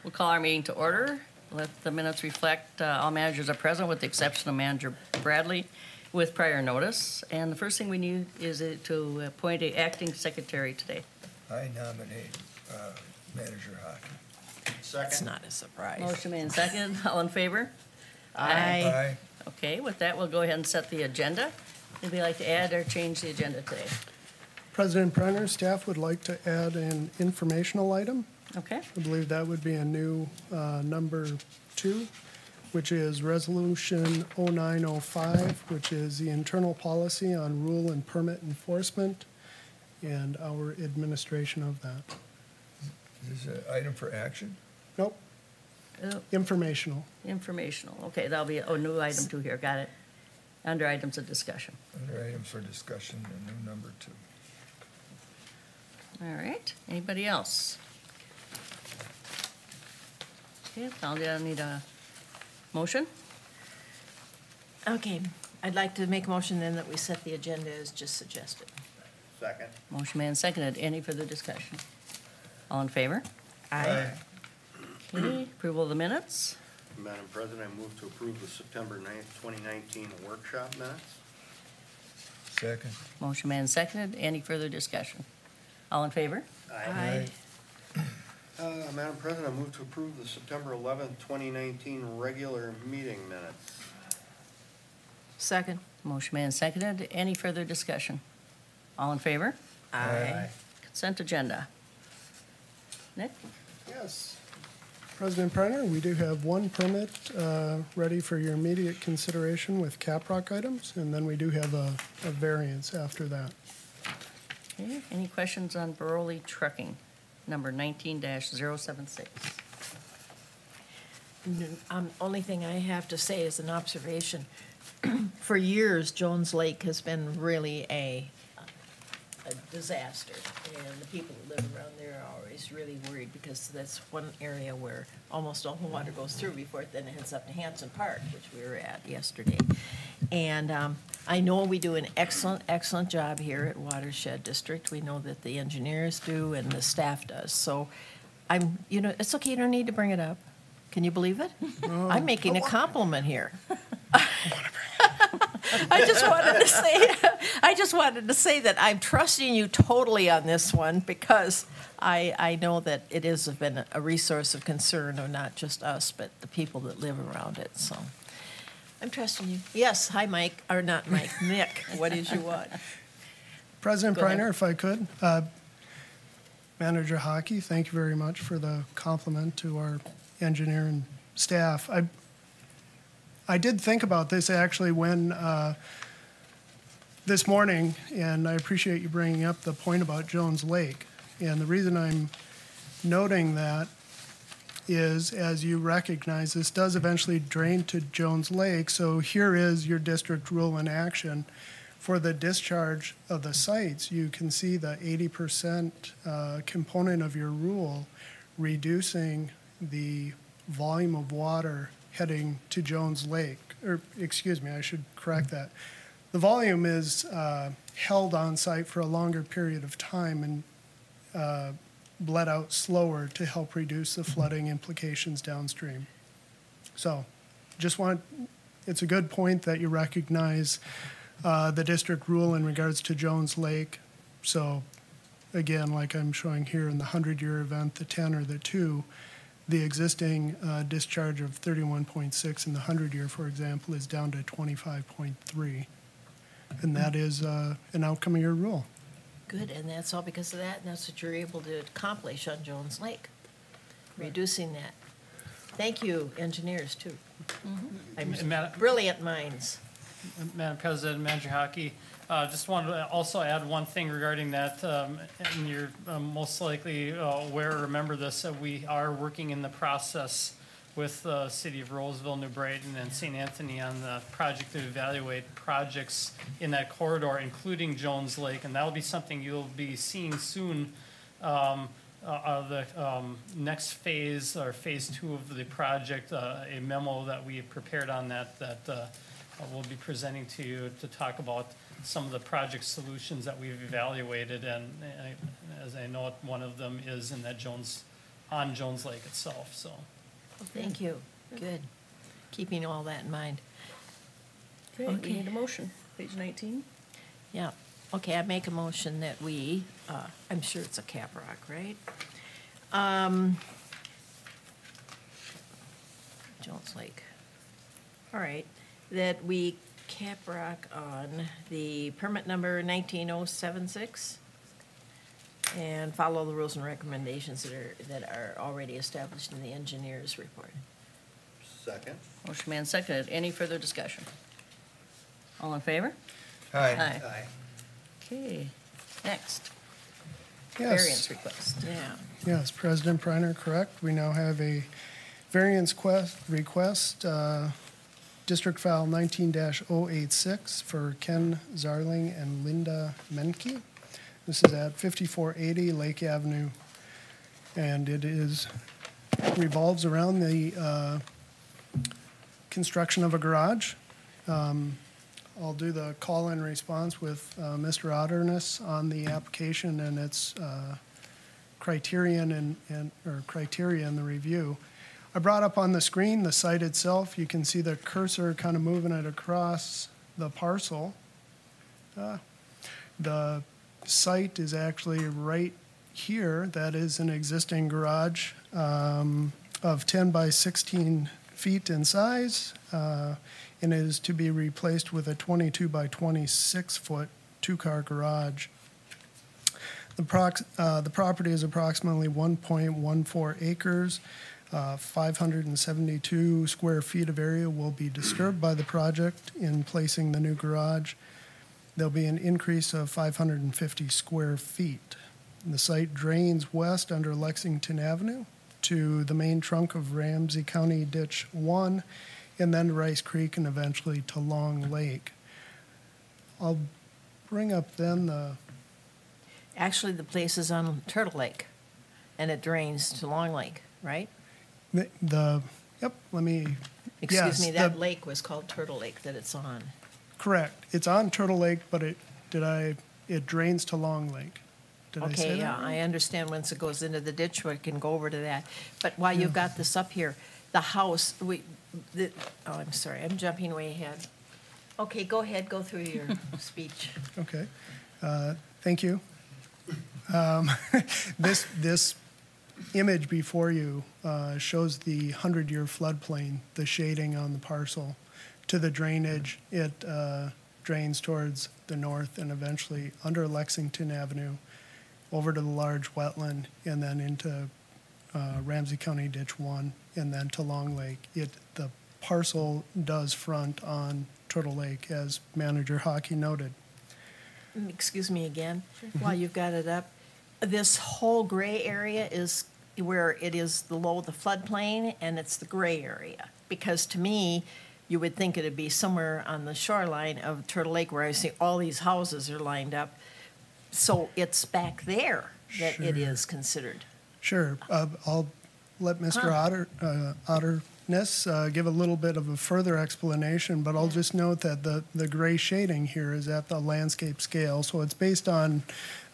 We'll call our meeting to order. Let the minutes reflect all managers are present with the exception of Manager Bradley with prior notice. And the first thing we need is to appoint an acting secretary today. I nominate Manager Hockey. Second. It's not a surprise. Motion made and second. All in favor? Aye. Okay, with that, we'll go ahead and set the agenda. Anybody like to add or change the agenda today? President Brenner, staff would like to add an informational item. Okay, I believe that would be a new number 2, which is Resolution 0905, which is the internal policy on rule and permit enforcement and our administration of that. Is this an item for action? Nope, informational. informational. Okay, that'll be a new item 2 here. Got it. Under items of discussion. Under items for discussion, a new number 2. All right, anybody else? Okay, I'll need a motion. Okay, I'd like to make a motion then that we set the agenda as just suggested. Second. Motion made and seconded. Any further discussion? All in favor? Aye. Okay, approval of the minutes. Madam President, I move to approve the September 9th, 2019 workshop minutes. Second. Motion made and seconded. Any further discussion? All in favor? Aye. Madam President, I move to approve the September 11th, 2019 regular meeting minutes. Second. Motion made and seconded. Any further discussion? All in favor? Aye. Consent agenda. Nick? Yes. President Brenner, we do have one permit ready for your immediate consideration with Caprock items, and then we do have a variance after that. Okay, any questions on Baroli Trucking, number 19-076? Only thing I have to say is an observation. For years, Jones Lake has been really a disaster, and the people that live around there are always really worried because that's one area where almost all the water goes through before it then heads up to Hanson Park, which we were at yesterday. And I know we do an excellent job here at Watershed District. We know that the engineers do and the staff does. So it's okay, you don't need to bring it up. Can you believe it? I'm making a compliment here. I just wanted to say that I'm trusting you totally on this one because I know that it has been a resource of concern of not just us, but the people that live around it. So I'm trusting you. Yes. Hi, Mike. Or not Mike. Nick. What did you want? President Go ahead. Brenner, if I could, Manager Hockey, thank you very much for the compliment to our engineer and staff. I did think about this actually when this morning, and I appreciate you bringing up the point about Jones Lake. And the reason I'm noting that is, as you recognize, this does eventually drain to Jones Lake. So here is your district rule in action. For the discharge of the sites, you can see the 80% component of your rule reducing the volume of water heading to Jones Lake, or excuse me, I should correct that. The volume is held on site for a longer period of time and bled out slower to help reduce the flooding implications downstream. So it's a good point that you recognize the district rule in regards to Jones Lake. So again, like I'm showing here in the 100-year event, the 10 or the 2, the existing discharge of 31.6 in the 100-year, for example, is down to 25.3. And that is an outcome of your rule. Good, and that's all because of that, and that's what you're able to accomplish on Jones Lake, reducing that. Thank you, engineers, too. Brilliant minds. Madam President, Manager Hockey, just wanted to also add one thing regarding that, and you're most likely aware or remember this, we are working in the process with the City of Roseville, New Brighton, and St. Anthony on the project to evaluate projects in that corridor, including Jones Lake, and that'll be something you'll be seeing soon. The next phase, or phase 2 of the project, a memo that we prepared on that we'll be presenting to you to talk about some of the project solutions that we've evaluated, and as I know, one of them is in that Jones on Jones Lake itself, so. Thank you. Good. Keeping all that in mind. Okay, we Okay. need a motion. Page 19. Yeah. Okay, I make a motion that we, I'm sure it's a cap rock, right? Jones Lake. All right, that we cap rock on the permit number 19076 and follow the rules and recommendations that are already established in the engineer's report. Second. Motion made and seconded. Any further discussion? All in favor? Aye. Aye. Okay, next. Yes. Variance request. Yeah. Yes, President Preiner, correct. We now have a variance request, District File 19-086 for Ken Zarling and Linda Menke. This is at 5480 Lake Avenue, and it revolves around the construction of a garage. I'll do the call-in response with Mr. Otterness on the application and its criteria in the review. I brought up on the screen the site itself. You can see the cursor kind of moving it across the parcel. The site is actually right here. That is an existing garage of 10 by 16 feet in size, and it is to be replaced with a 22 by 26 foot two-car garage. The property is approximately 1.14 acres. 572 square feet of area will be disturbed by the project in placing the new garage. There'll be an increase of 550 square feet. The site drains west under Lexington Avenue to the main trunk of Ramsey County Ditch 1, and then to Rice Creek and eventually to Long Lake. I'll bring up then the, Actually, the place is on Turtle Lake, and it drains to Long Lake, right? yep, let me, Excuse me, Yes, that the- lake was called Turtle Lake that it's on. correct. It's on Turtle Lake, but it drains to Long Lake. Did I say Okay, that? yeah, I understand once it goes into the ditch, we can go over to that. But while you've got this up here, the house, oh, I'm sorry, I'm jumping way ahead. Okay, go ahead, go through your speech. Okay, thank you. This image before you shows the 100-year floodplain, the shading on the parcel. To the drainage, it drains towards the north and eventually under Lexington Avenue, over to the large wetland, and then into Ramsey County Ditch 1, and then to Long Lake. The parcel does front on Turtle Lake, as Manager Hockey noted. Excuse me again, while you've got it up. This whole gray area is where it is below the floodplain, and it's the gray area. Because to me, you would think it'd be somewhere on the shoreline of Turtle Lake where I see all these houses are lined up. So it's back there that it Sure. is considered. Sure, I'll let Mr. Otterness give a little bit of a further explanation, but I'll just note that the gray shading here is at the landscape scale, so it's based on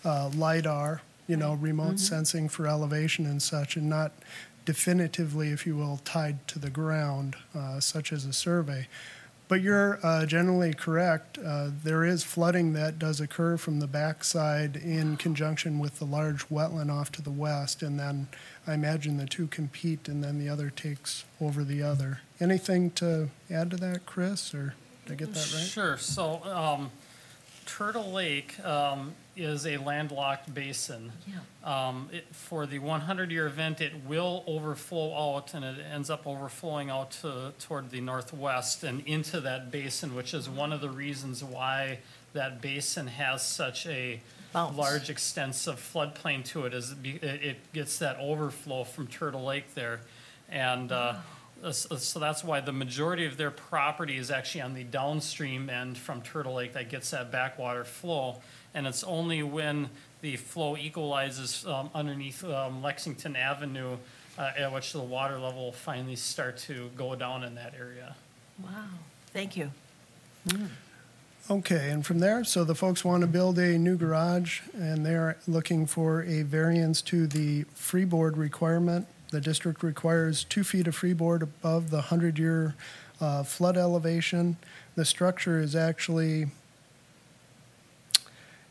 LiDAR, remote sensing for elevation and such, and not definitively, if you will, tied to the ground, such as a survey. But you're generally correct. There is flooding that does occur from the backside in conjunction with the large wetland off to the west, and then I imagine the two compete, and then the other takes over the other. Anything to add to that, Chris, or did I get that right? Sure, so, Turtle Lake, is a landlocked basin. Yeah. For the 100-year event, it will overflow out, and it ends up overflowing out toward the northwest and into that basin, which is one of the reasons why that basin has such a Bounce. large, extensive floodplain to it, is it gets that overflow from Turtle Lake there. And so that's why the majority of their property is actually on the downstream end from Turtle Lake that gets that backwater flow. And it's only when the flow equalizes underneath Lexington Avenue at which the water level will finally start to go down in that area. Wow, thank you. Okay, and from there, so the folks want to build a new garage, and they're looking for a variance to the freeboard requirement. The district requires 2 feet of freeboard above the 100-year flood elevation. The structure is actually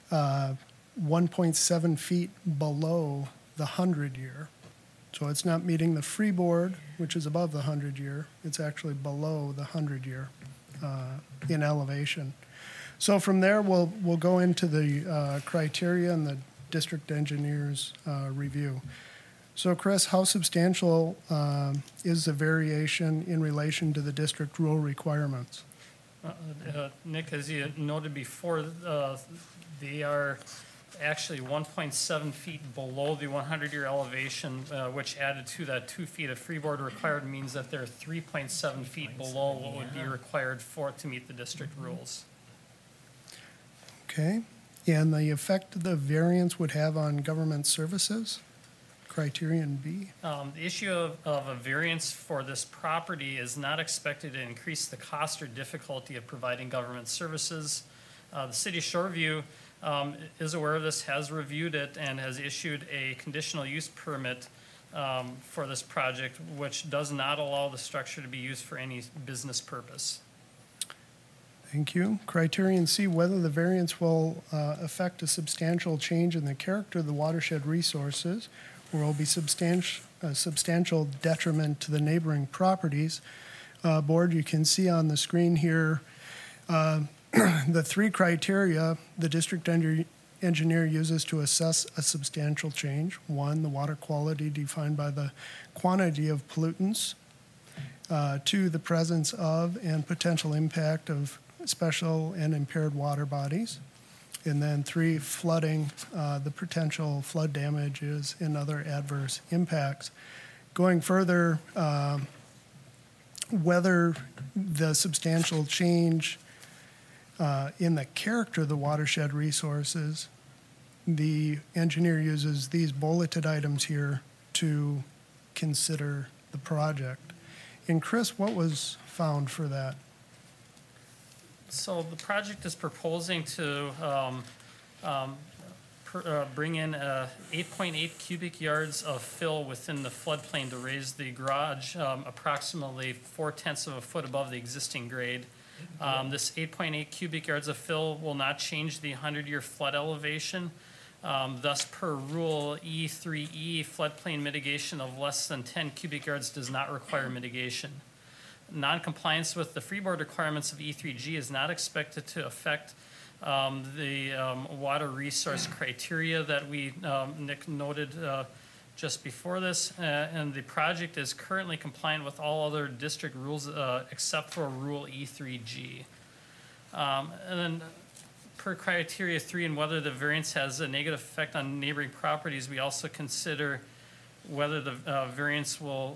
1.7 feet below the 100-year. So it's not meeting the freeboard, which is above the 100-year. It's actually below the 100-year in elevation. So from there, we'll go into the criteria and the district engineer's review. So Chris, how substantial is the variation in relation to the district rule requirements? Nick, as you noted before, they are actually 1.7 feet below the 100-year elevation, which added to that 2 feet of freeboard required means that they're 3.7 feet below what would be required to meet the district rules. Okay, and the effect the variance would have on government services, criterion B? The issue of a variance for this property is not expected to increase the cost or difficulty of providing government services. The city of Shoreview is aware of this, has reviewed it, and has issued a conditional use permit for this project, which does not allow the structure to be used for any business purpose. Thank you. Criterion C, whether the variance will affect a substantial change in the character of the watershed resources or will be a substantial detriment to the neighboring properties. Board, you can see on the screen here the 3 criteria the district engineer uses to assess a substantial change. 1, the water quality defined by the quantity of pollutants. 2, the presence of and potential impact of special and impaired water bodies. And then 3, flooding, the potential flood damages and other adverse impacts. Going further, whether the substantial change in the character of the watershed resources, the engineer uses these bulleted items here to consider the project. And Chris, what was found for that? So the project is proposing to bring in 8.8 cubic yards of fill within the floodplain to raise the garage approximately 0.4 of a foot above the existing grade. This 8.8 cubic yards of fill will not change the 100-year flood elevation. Thus, per rule E3E, floodplain mitigation of less than 10 cubic yards does not require mitigation. Non-compliance with the freeboard requirements of E3G is not expected to affect the water resource criteria that Nick noted just before this, and the project is currently compliant with all other district rules except for Rule E3G. And then per criteria 3, and whether the variance has a negative effect on neighboring properties, we also consider whether the variance will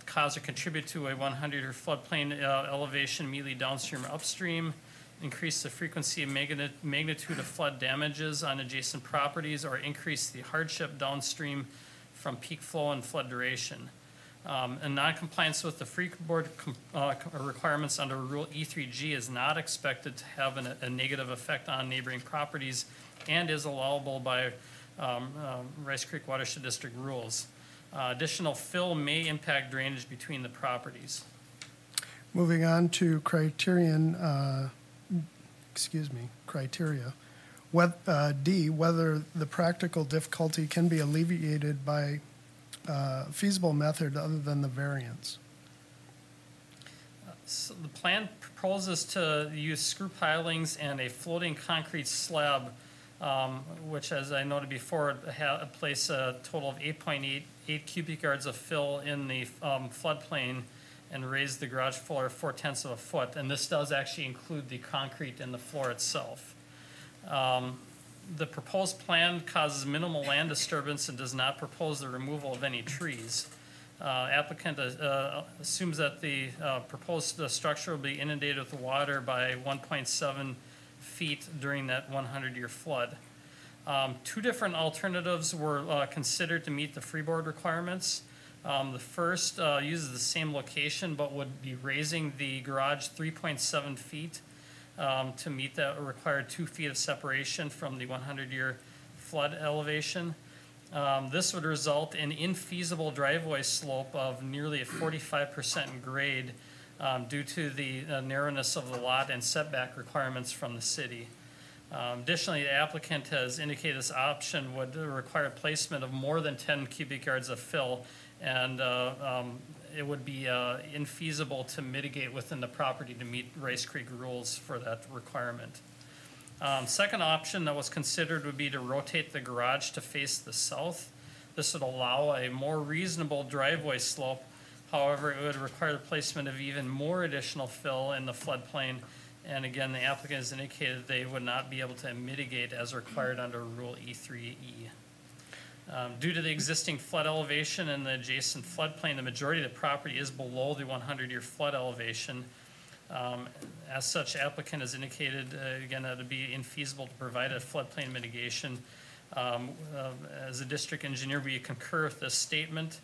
cause or contribute to a 100-year floodplain elevation immediately downstream or upstream, increase the frequency and magnitude of flood damages on adjacent properties, or increase the hardship downstream from peak flow and flood duration. And non-compliance with the freeboard requirements under Rule E3G is not expected to have a negative effect on neighboring properties and is allowable by Rice Creek Watershed District rules. Additional fill may impact drainage between the properties. Moving on to criteria. D, whether the practical difficulty can be alleviated by a feasible method other than the variance. So the plan proposes to use screw pilings and a floating concrete slab, which, as I noted before, place a total of 8.8 cubic yards of fill in the floodplain and raise the garage floor 0.4 of a foot. And this does actually include the concrete in the floor itself. The proposed plan causes minimal land disturbance and does not propose the removal of any trees. Applicant assumes that the proposed structure will be inundated with water by 1.7 feet during that 100-year flood. 2 different alternatives were considered to meet the freeboard requirements. The first uses the same location but would be raising the garage 3.7 feet. to meet the required 2 feet of separation from the 100-year flood elevation. This would result in infeasible driveway slope of nearly a 45% grade due to the narrowness of the lot and setback requirements from the city. Additionally, the applicant has indicated this option would require placement of more than 10 cubic yards of fill, and it would be infeasible to mitigate within the property to meet Rice Creek rules for that requirement. Second option that was considered would be to rotate the garage to face the south. This would allow a more reasonable driveway slope. However, it would require the placement of even more additional fill in the floodplain. And again, the applicant has indicated they would not be able to mitigate as required under Rule E3E. Due to the existing flood elevation and the adjacent floodplain, the majority of the property is below the 100-year flood elevation. As such, applicant has indicated, again, that it would be infeasible to provide a floodplain mitigation. As a district engineer, we concur with this statement.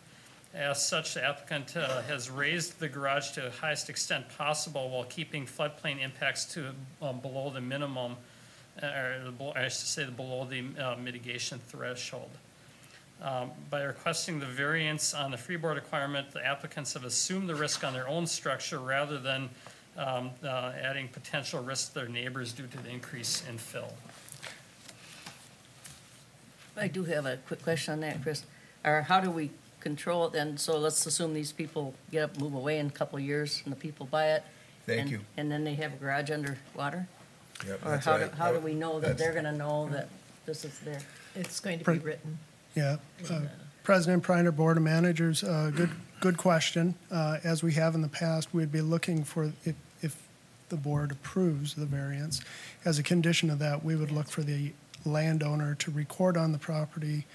As such, the applicant has raised the garage to the highest extent possible while keeping floodplain impacts to below the minimum, or I should say below the mitigation threshold. By requesting the variance on the freeboard requirement, the applicants have assumed the risk on their own structure rather than adding potential risk to their neighbors due to the increase in fill. I do have a quick question on that, Chris. Or how do we control it then? So let's assume these people get up, move away in a couple of years, and the people buy it. Thank and- you. And then they have a garage under water? Yep, Or that's how right. do we know that That's- they're gonna know that this is there? It's going to be written. Yeah. President Preiner, Board of Managers, good question. As we have in the past, we'd be looking for, if the board approves the variance, as a condition of that, we would look for the landowner to record on the property,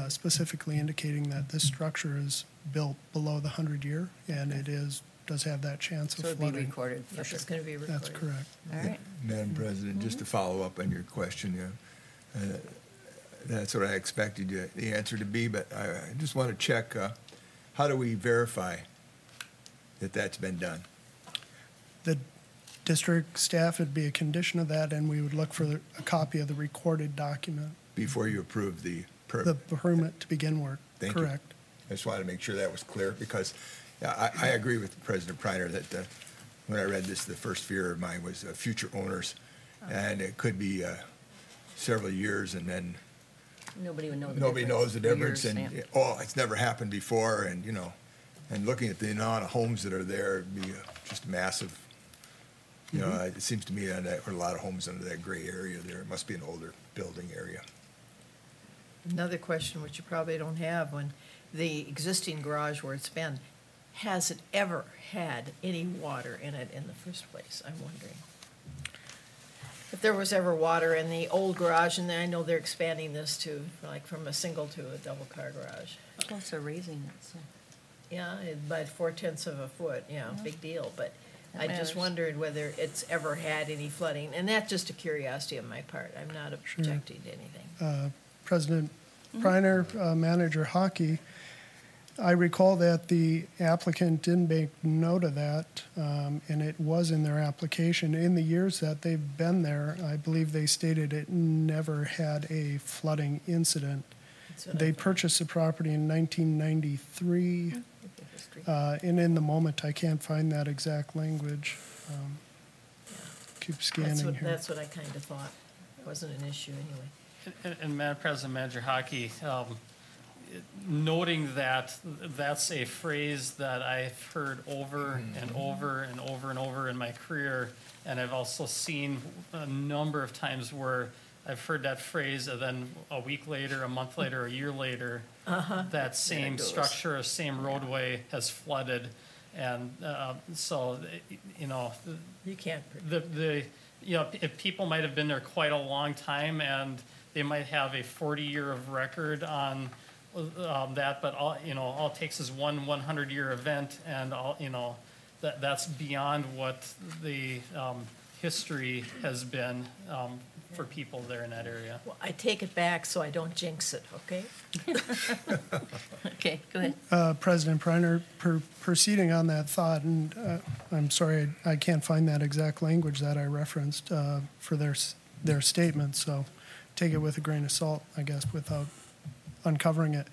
specifically indicating that this structure is built below the 100-year, and it does have that chance of So it'd be flooding. recorded for Yes, sure. it's going to be recorded. That's correct. All right. Madam President, just to follow up on your question, that's what I expected the answer to be, but I just want to check, how do we verify that that's been done? The district staff would be a condition of that, and we would look for a copy of the recorded document, Before you approve the the permit? permit to begin work. Thank you. Correct. I just wanted to make sure that was clear, because I agree with President Preiner that when I read this, the first fear of mine was future owners, and it could be several years, and then Nobody would know the difference. nobody knows the for difference, years, and, yeah. oh, it's never happened before, and, and looking at the amount of homes that are there, it'd be just massive. It seems to me that there are a lot of homes under that gray area there. It must be an older building area. Another question, which you probably don't have, when the existing garage where it's been, has it ever had any water in it in the first place? I'm wondering. If there was ever water in the old garage, and then I know they're expanding this to, like, from a single to a double car garage. Plus they're raising it, so. Yeah, by 4/10 of a foot, yeah, big deal, but That I matters. just wondered whether it's ever had any flooding, and that's just a curiosity on my part. I'm not objecting to anything. President Preiner, Manager Hockey, I recall that the applicant didn't make note of that, and it was in their application. In the years that they've been there, I believe they stated it never had a flooding incident. That's what I They thought. purchased the property in 1993, History. and in the moment, I can't find that exact language. Keep scanning here. That's what I kind of thought. It wasn't an issue anyway. And Madam President, Manager Hockey, noting that that's a phrase that I've heard over and over and over and over in my career, and I've also seen a number of times where I've heard that phrase, and then a week later, a month later, a year later, that same goes. structure, same roadway has flooded, and so, You can't predict. if people might have been there quite a long time and they might have a 40-year of record on that, but all it takes is one 100-year event, and that's beyond what the history has been for people there in that area. Well, I take it back so I don't jinx it, okay? Okay, go ahead. President Preiner, proceeding on that thought, and I'm sorry, I can't find that exact language that I referenced for their statement, so take it with a grain of salt, I guess, without uncovering it.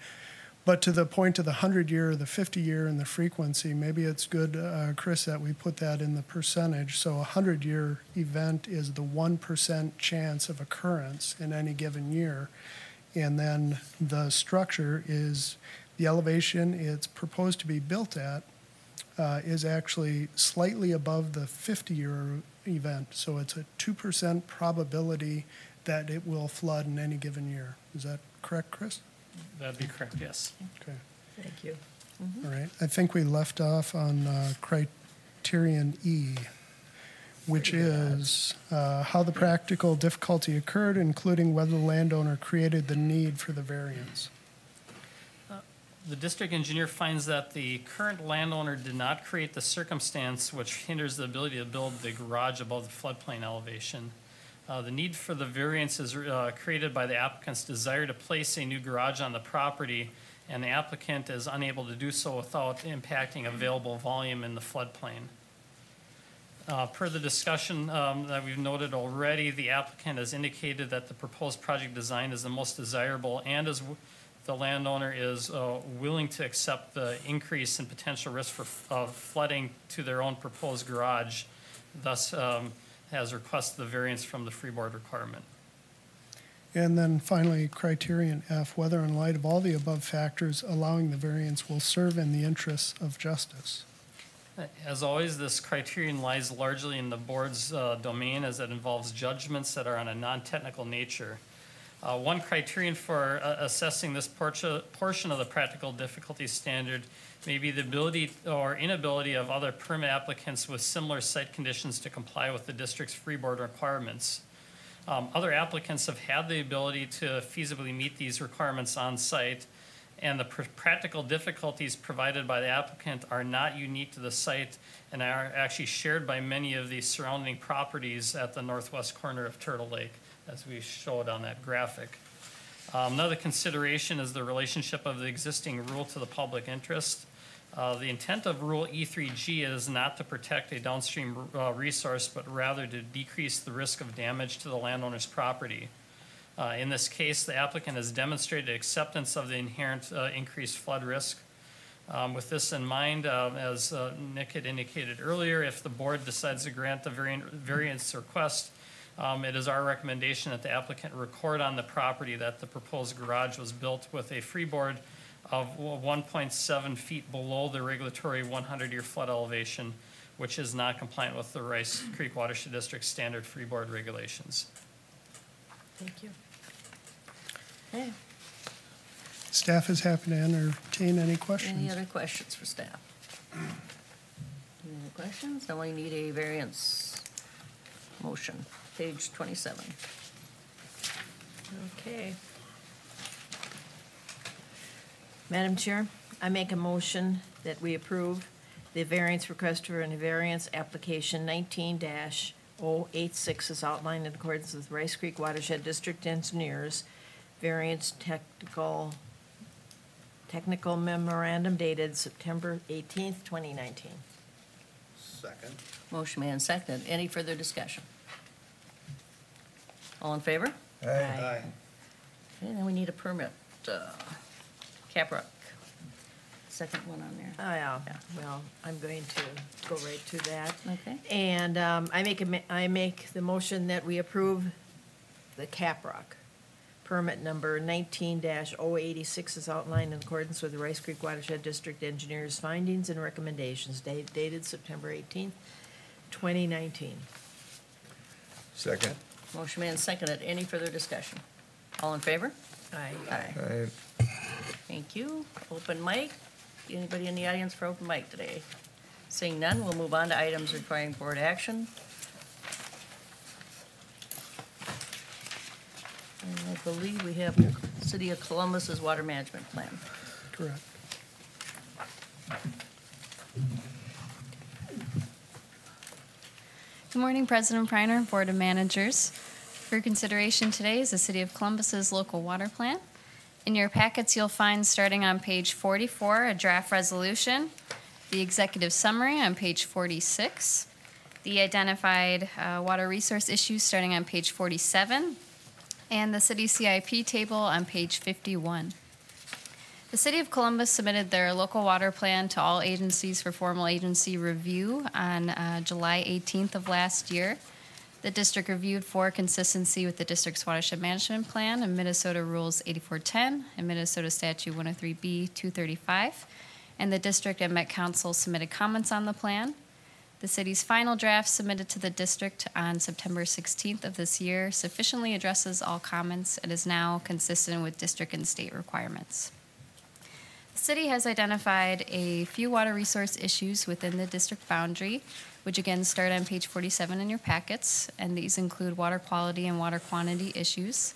But to the point of the 100-year, the 50-year, and the frequency, maybe it's good, Chris, that we put that in the percentage. So a 100-year event is the 1% chance of occurrence in any given year. And then the structure is the elevation it's proposed to be built at is actually slightly above the 50-year event. So it's a 2% probability that it will flood in any given year. Is that correct, Chris? That'd be correct, yes. Okay. Thank you. All right. I think we left off on criterion E, which is how the practical difficulty occurred, including whether the landowner created the need for the variance. The district engineer finds that the current landowner did not create the circumstance which hinders the ability to build the garage above the floodplain elevation. The need for the variance is created by the applicant's desire to place a new garage on the property, and the applicant is unable to do so without impacting available volume in the floodplain. Per the discussion that we've noted already, the applicant has indicated that the proposed project design is the most desirable, and as the landowner is willing to accept the increase in potential risk for flooding to their own proposed garage, thus has requested the variance from the freeboard requirement. And then finally, criterion F, whether in light of all the above factors, allowing the variance will serve in the interests of justice. As always, this criterion lies largely in the board's domain, as it involves judgments that are on a non-technical nature. One criterion for assessing this portion of the practical difficulty standard may be the ability or inability of other permit applicants with similar site conditions to comply with the district's freeboard requirements. Other applicants have had the ability to feasibly meet these requirements on site, and the practical difficulties provided by the applicant are not unique to the site and are actually shared by many of the surrounding properties at the northwest corner of Turtle Lake, as we showed on that graphic. Another consideration is the relationship of the existing rule to the public interest. The intent of Rule E3G is not to protect a downstream resource, but rather to decrease the risk of damage to the landowner's property. In this case, the applicant has demonstrated acceptance of the inherent increased flood risk. With this in mind, as Nick had indicated earlier, if the board decides to grant the variance request, it is our recommendation that the applicant record on the property that the proposed garage was built with a freeboard of 1.7 feet below the regulatory 100-year flood elevation, which is not compliant with the Rice Creek Watershed District standard freeboard regulations. Thank you. Okay. Staff is happy to entertain any questions. Any other questions for staff? Any other questions? I only need a variance motion, page 27. Okay. Madam Chair, I make a motion that we approve the variance request for a variance application 19-086 is outlined in accordance with Rice Creek Watershed District Engineers variance technical memorandum dated September 18th, 2019. Second. Motion made and seconded. Any further discussion? All in favor? Aye. Aye. Okay, then we need a permit. Caprock. Second one on there. Oh, yeah, Yeah. well, I'm going to go right to that. Okay. And I make the motion that we approve the Caprock. Permit number 19-086 is outlined in accordance with the Rice Creek Watershed District Engineers' findings and recommendations dated September 18th, 2019. Second. Motion made and seconded. Any further discussion? All in favor? Aye. Aye. Thank you. Open mic. Anybody in the audience for open mic today? Seeing none, we'll move on to items requiring board action. And I believe we have City of Columbus's water management plan. Correct. Good morning, President Preiner, Board of Managers. For consideration today is the City of Columbus's local water plan. In your packets, you'll find, starting on page 44, a draft resolution, the executive summary on page 46, the identified water resource issues starting on page 47, and the city CIP table on page 51. The City of Columbus submitted their local water plan to all agencies for formal agency review on July 18th of last year. The district reviewed for consistency with the district's watershed management plan and Minnesota Rules 8410 and Minnesota Statute 103B 235, and the district and Met Council submitted comments on the plan. The city's final draft submitted to the district on September 16th of this year sufficiently addresses all comments and is now consistent with district and state requirements. The city has identified a few water resource issues within the district boundary, which again start on page 47 in your packets, and these include water quality and water quantity issues.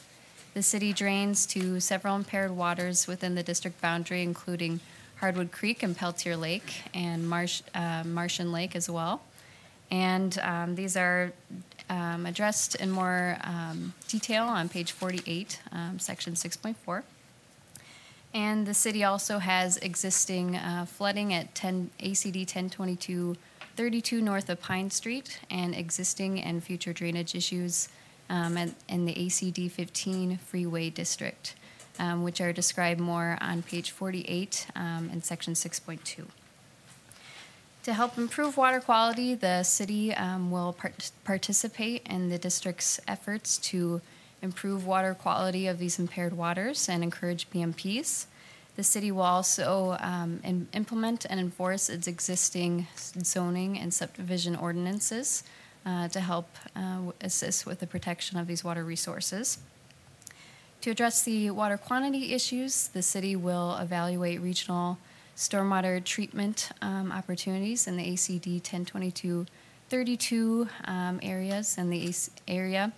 The city drains to several impaired waters within the district boundary, including Hardwood Creek and Peltier Lake and Martian Lake as well. And these are addressed in more detail on page 48, section 6.4. And the city also has existing flooding at ACD 1022-32 north of Pine Street, and existing and future drainage issues in the ACD 15 freeway district, which are described more on page 48 in section 6.2. To help improve water quality, the city will participate in the district's efforts to improve water quality of these impaired waters and encourage BMPs. The city will also implement and enforce its existing zoning and subdivision ordinances to help assist with the protection of these water resources. To address the water quantity issues, the city will evaluate regional stormwater treatment opportunities in the ACD 1022-32 areas and the area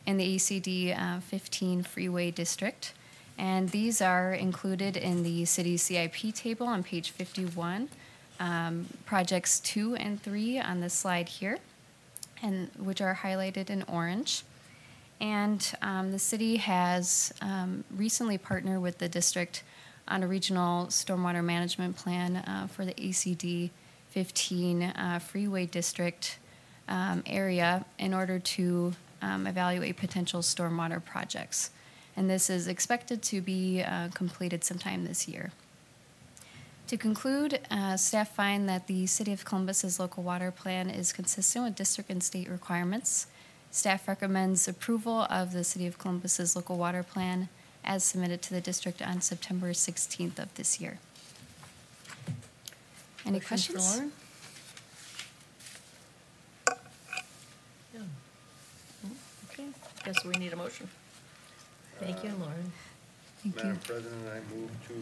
in the ACD 15 freeway district. And these are included in the city CIP table on page 51, projects 2 and 3 on this slide here, and which are highlighted in orange. And the city has recently partnered with the district on a regional stormwater management plan for the ACD 15 freeway district area in order to evaluate potential stormwater projects. And this is expected to be completed sometime this year. To conclude, staff find that the City of Columbus's local water plan is consistent with district and state requirements. Staff recommends approval of the City of Columbus's local water plan as submitted to the district on September 16th of this year. Any questions? For Lauren? Yeah. Okay, guess we need a motion. Thank you, Lauren. Thank you. Madam President, I move to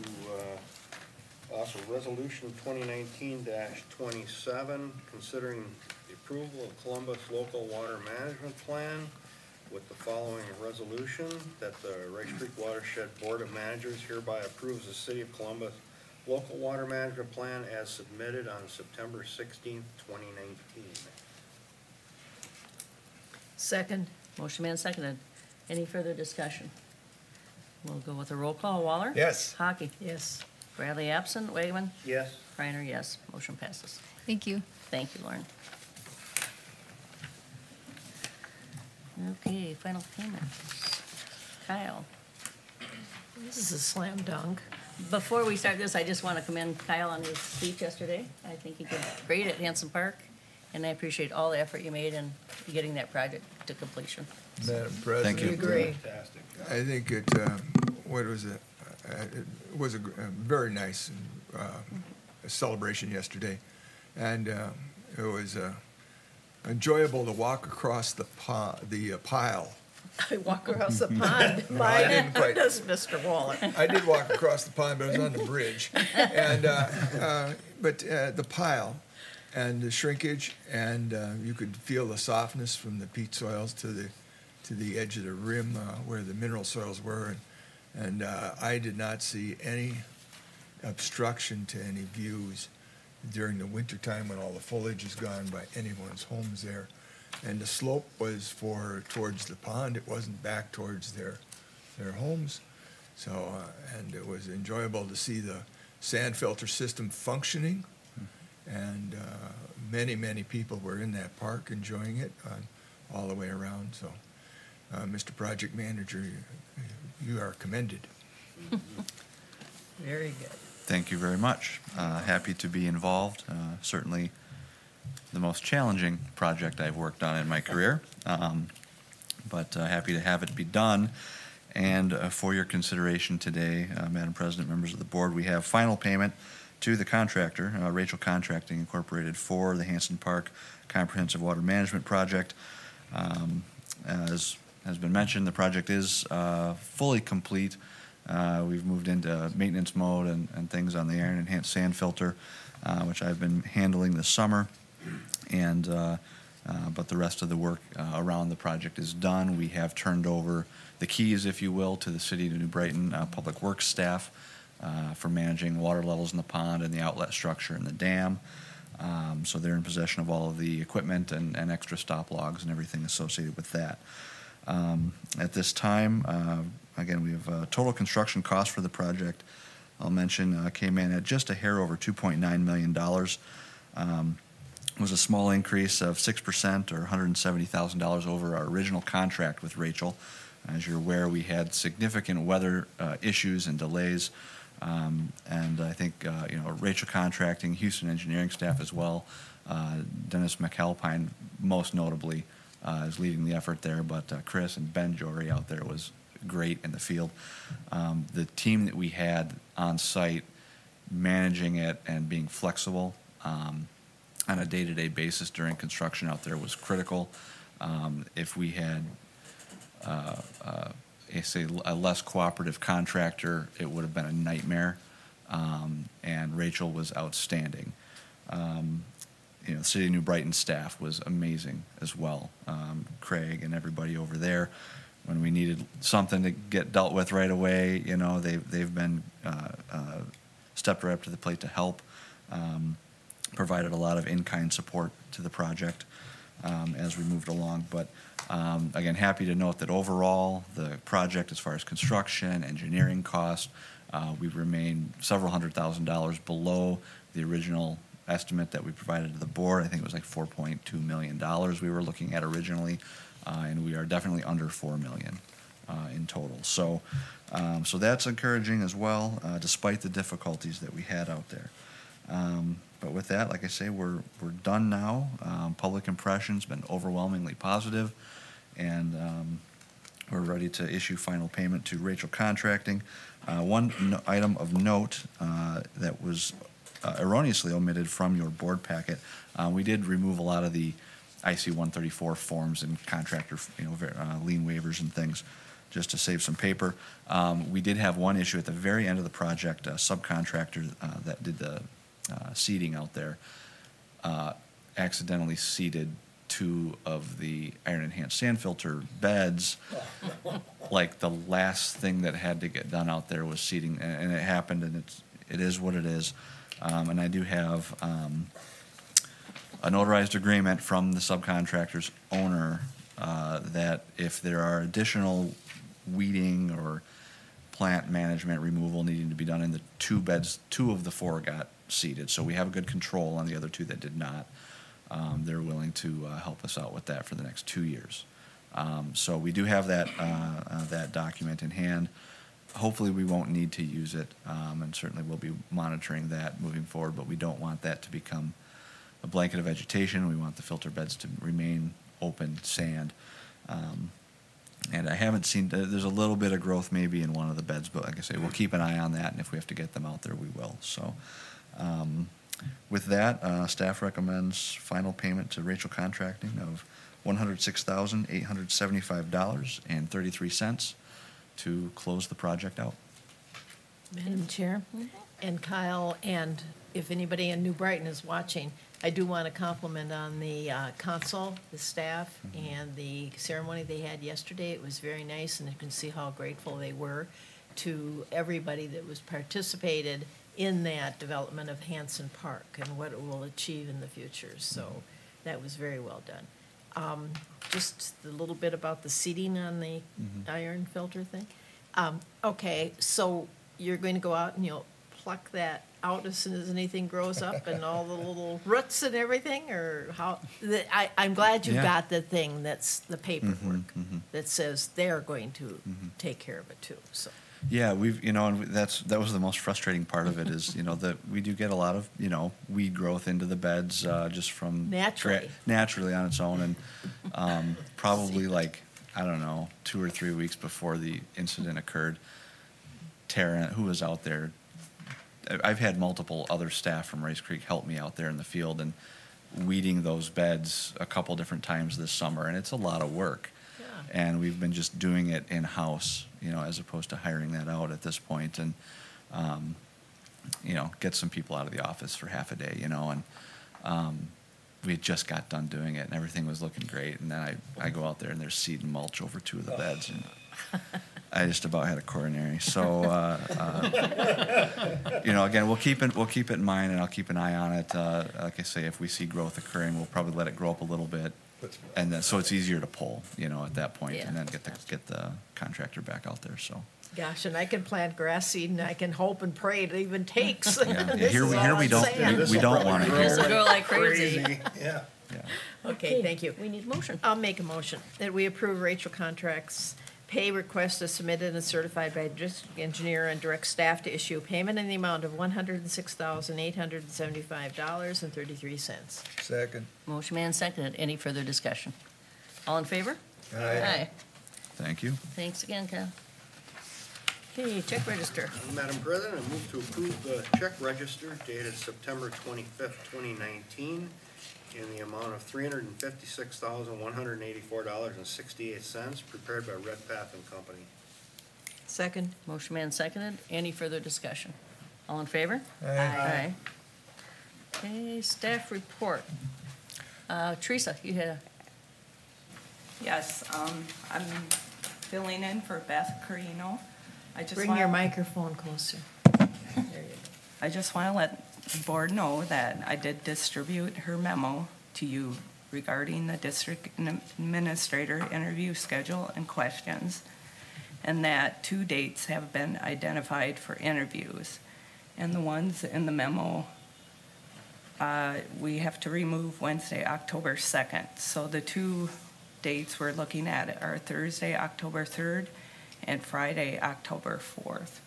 also Resolution 2019-27, considering the approval of Columbus Local Water Management Plan with the following resolution, that the Rice Creek Watershed Board of Managers hereby approves the City of Columbus Local Water Management Plan as submitted on September 16th, 2019. Second. Motion made and seconded. Any further discussion? We'll go with a roll call. Waller? Yes. Hockey? Yes. Bradley absent. Wakeman? Yes. Reiner, yes. Motion passes. Thank you. Thank you, Lauren. Okay, final payments. Kyle? This is a slam dunk. Before we start this, I just want to commend Kyle on his speech yesterday. I think he did great at Hanson Park, and I appreciate all the effort you made in getting that project to completion. Madam President. you. Agree. Fantastic. I think it, what was it? It was a very nice celebration yesterday. And it was enjoyable to walk across the pile. I walk across the pond. No, I didn't quite. Goodness, Mr. Waller. I did walk across the pond, but I was on the bridge. And, but the pile and the shrinkage, and you could feel the softness from the peat soils to the edge of the rim where the mineral soils were. And I did not see any obstruction to any views during the wintertime when all the foliage is gone by anyone's homes there. And the slope was towards the pond. It wasn't back towards their homes. So, and it was enjoyable to see the sand filter system functioning. And many people were in that park enjoying it all the way around. So, Mr. Project Manager, you are commended. Very good. Thank you very much. Happy to be involved. Certainly the most challenging project I've worked on in my career, but happy to have it be done. And for your consideration today, Madam President, members of the board, we have final payment to the contractor, Rachel Contracting Incorporated, for the Hanson Park Comprehensive Water Management Project. As has been mentioned, the project is fully complete. We've moved into maintenance mode and things on the iron enhanced sand filter, which I've been handling this summer. And but the rest of the work around the project is done. We have turned over the keys, if you will, to the City of New Brighton Public Works staff for managing water levels in the pond and the outlet structure in the dam. So they're in possession of all of the equipment and extra stop logs and everything associated with that. At this time, again, we have total construction cost for the project, I'll mention, came in at just a hair over $2.9 million. Was a small increase of 6% or $170,000 over our original contract with Rachel. As you're aware, we had significant weather issues and delays. And I think, Rachel Contracting, Houston engineering staff as well, Dennis McAlpine most notably is leading the effort there, but Chris and Ben Jory out there was great in the field. The team that we had on site managing it and being flexible on a day-to-day basis during construction out there was critical. If we had a less cooperative contractor, it would have been a nightmare. And Rachel was outstanding. The City of New Brighton staff was amazing as well. Craig and everybody over there, when we needed something to get dealt with right away, they've been stepped right up to the plate to help. Provided a lot of in-kind support to the project as we moved along. But again, happy to note that overall, the project, as far as construction, engineering costs, we remain several $100,000 below the original estimate that we provided to the board. I think it was like $4.2 million we were looking at originally, and we are definitely under $4 million in total. So that's encouraging as well, despite the difficulties that we had out there. But with that, like I say, we're done now. Public impression's been overwhelmingly positive, and we're ready to issue final payment to Rachel Contracting. One item of note that was erroneously omitted from your board packet, we did remove a lot of the IC 134 forms and contractor, lien waivers and things, just to save some paper. We did have one issue at the very end of the project. A subcontractor that did the seeding out there accidentally seeded 2 of the iron enhanced sand filter beds. Like the last thing that had to get done out there was seeding, and it happened, and it is what it is. And I do have a notarized agreement from the subcontractor's owner that if there are additional weeding or plant management removal needing to be done in the 2 beds, 2 of the 4 got seeded. So we have a good control on the other 2 that did not. They're willing to help us out with that for the next 2 years. So we do have that document in hand. Hopefully we won't need to use it, and certainly we'll be monitoring that moving forward, but we don't want that to become a blanket of vegetation. We want the filter beds to remain open sand. And I haven't seen, there's a little bit of growth maybe in one of the beds, but like I say, we'll keep an eye on that, and if we have to get them out there, we will. So with that, staff recommends final payment to Rachel Contracting of $106,875.33 to close the project out. Madam Chair, and Kyle, and if anybody in New Brighton is watching, I do want to compliment on the console, the staff, and the ceremony they had yesterday. It was very nice, and you can see how grateful they were to everybody that was participated in that development of Hanson Park and what it will achieve in the future. So that was very well done. Just a little bit about the seating on the iron filter thing. Okay, so you're going to go out and you'll pluck that out as soon as anything grows up and all the little roots and everything, or how? I'm glad you Yeah. got the thing that's the paperwork that says they're going to take care of it too, so. Yeah, we've, and that was the most frustrating part of it is, that we do get a lot of, weed growth into the beds, just from naturally on its own. And, probably like, I don't know, 2 or 3 weeks before the incident occurred, Tara, who was out there, I've had multiple other staff from Rice Creek help me out there in the field and weeding those beds a couple different times this summer. And it's a lot of work. And we've been just doing it in-house, as opposed to hiring that out at this point, and, get some people out of the office for half a day, and we had just got done doing it, and everything was looking great, and then I go out there, and there's seed and mulch over 2 of the beds, and I just about had a coronary. So, again, we'll keep it in mind, and I'll keep an eye on it. Like I say, if we see growth occurring, we'll probably let it grow up a little bit. And then, so it's easier to pull, at that point, Yeah. and then get the contractor back out there. So Gosh, and I can plant grass seed and I can hope and pray it even takes. yeah, This here is we all I'm don't saying. we don't want to This will hear. go like crazy. Yeah. Yeah. Okay, thank you. We need motion. I'll make a motion that we approve Rachel Contract's pay request as submitted and certified by district engineer and direct staff to issue payment in the amount of $106,875.33. Second. Motion made and seconded. Any further discussion? All in favor? Aye. Thank you. Thanks again, Ken. Okay, check register. Madam President, I move to approve the check register dated September 25th, 2019, in the amount of $356,184.68, prepared by Redpath and Company. Second. Motion made and seconded. Any further discussion? All in favor? Aye. Okay, staff report. Teresa, you had, Yes, I'm filling in for Beth Carino. Bring your microphone closer. I just want to let the board know that I did distribute her memo to you regarding the district administrator interview schedule and questions, and that 2 dates have been identified for interviews. And the ones in the memo, we have to remove Wednesday, October 2nd. So the 2 dates we're looking at are Thursday, October 3rd, and Friday, October 4th.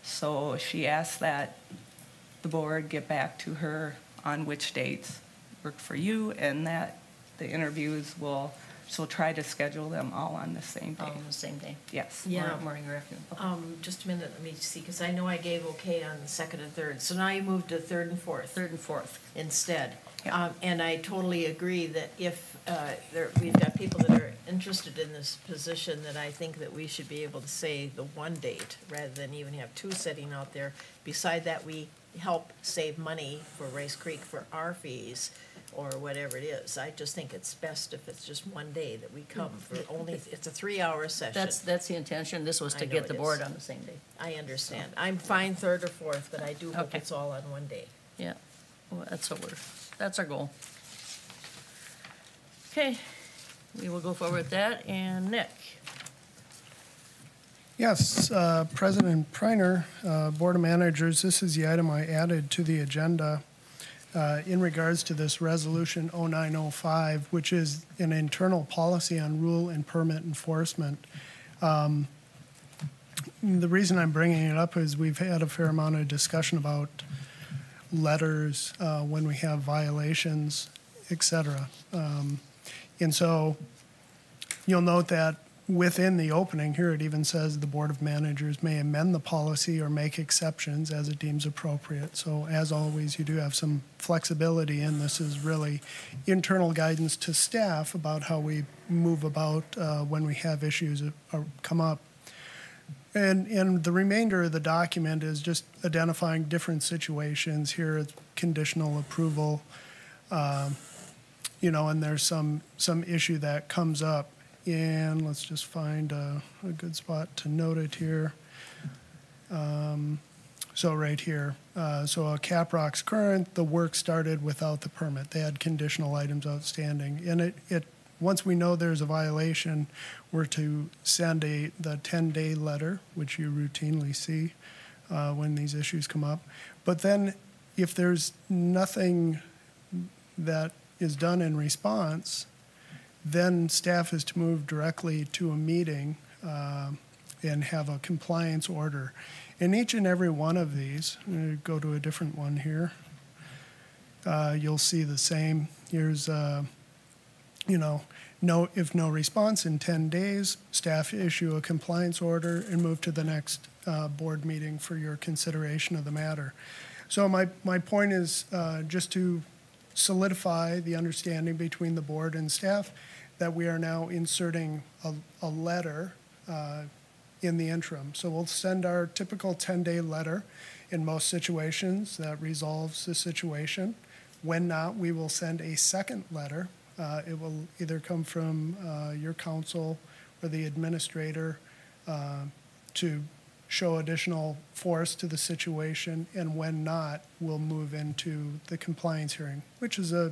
So she asked that the board get back to her on which dates work for you, and that the interviews she'll try to schedule them all on the same day. all on the same day. Yes. Yeah. Morning or afternoon. Just a minute, let me see, because I know I gave okay on the 2nd and 3rd. So now you moved to 3rd and 4th. 3rd and 4th. Instead. Yeah. And I totally agree that if we've got people that are interested in this position, that I think that we should be able to say the 1 date rather than even have 2 sitting out there. Beside that, we help save money for Rice Creek for our fees or whatever it is. I just think it's best if it's just 1 day that we come for only, it's a 3-hour session. That's the intention. This was I to know get the it board is. on the same day. I understand. I'm fine 3rd or 4th, but I do hope Okay. it's all on 1 day. Yeah, well, that's our goal. Okay, we will go forward with that, and Nick. Yes, President Preiner, Board of Managers, this is the item I added to the agenda in regards to this Resolution 0905, which is an internal policy on rule and permit enforcement. The reason I'm bringing it up is we've had a fair amount of discussion about letters when we have violations, et cetera. And so you'll note that within the opening here, it even says the Board of Managers may amend the policy or make exceptions as it deems appropriate. So as always, you do have some flexibility, and this is really internal guidance to staff about how we move about when we have issues come up. And the remainder of the document is just identifying different situations. Here it's conditional approval, and there's some issue that comes up. And let's just find a good spot to note it here. So right here, so a Caprock's current, the work started without the permit. They had conditional items outstanding. And it once we know there's a violation, we're to send the 10-day letter, which you routinely see when these issues come up. But then if there's nothing that is done in response, then staff is to move directly to a meeting and have a compliance order. In each and every one of these, I'm going to go to a different one here. You'll see the same. Here's, if no response in 10 days, staff issue a compliance order and move to the next board meeting for your consideration of the matter. So my point is just to solidify the understanding between the board and staff that we are now inserting a letter in the interim. So we'll send our typical 10-day letter in most situations that resolves the situation. When not, we will send a second letter. It will either come from your council or the administrator to show additional force to the situation, and when not, we'll move into the compliance hearing, which is a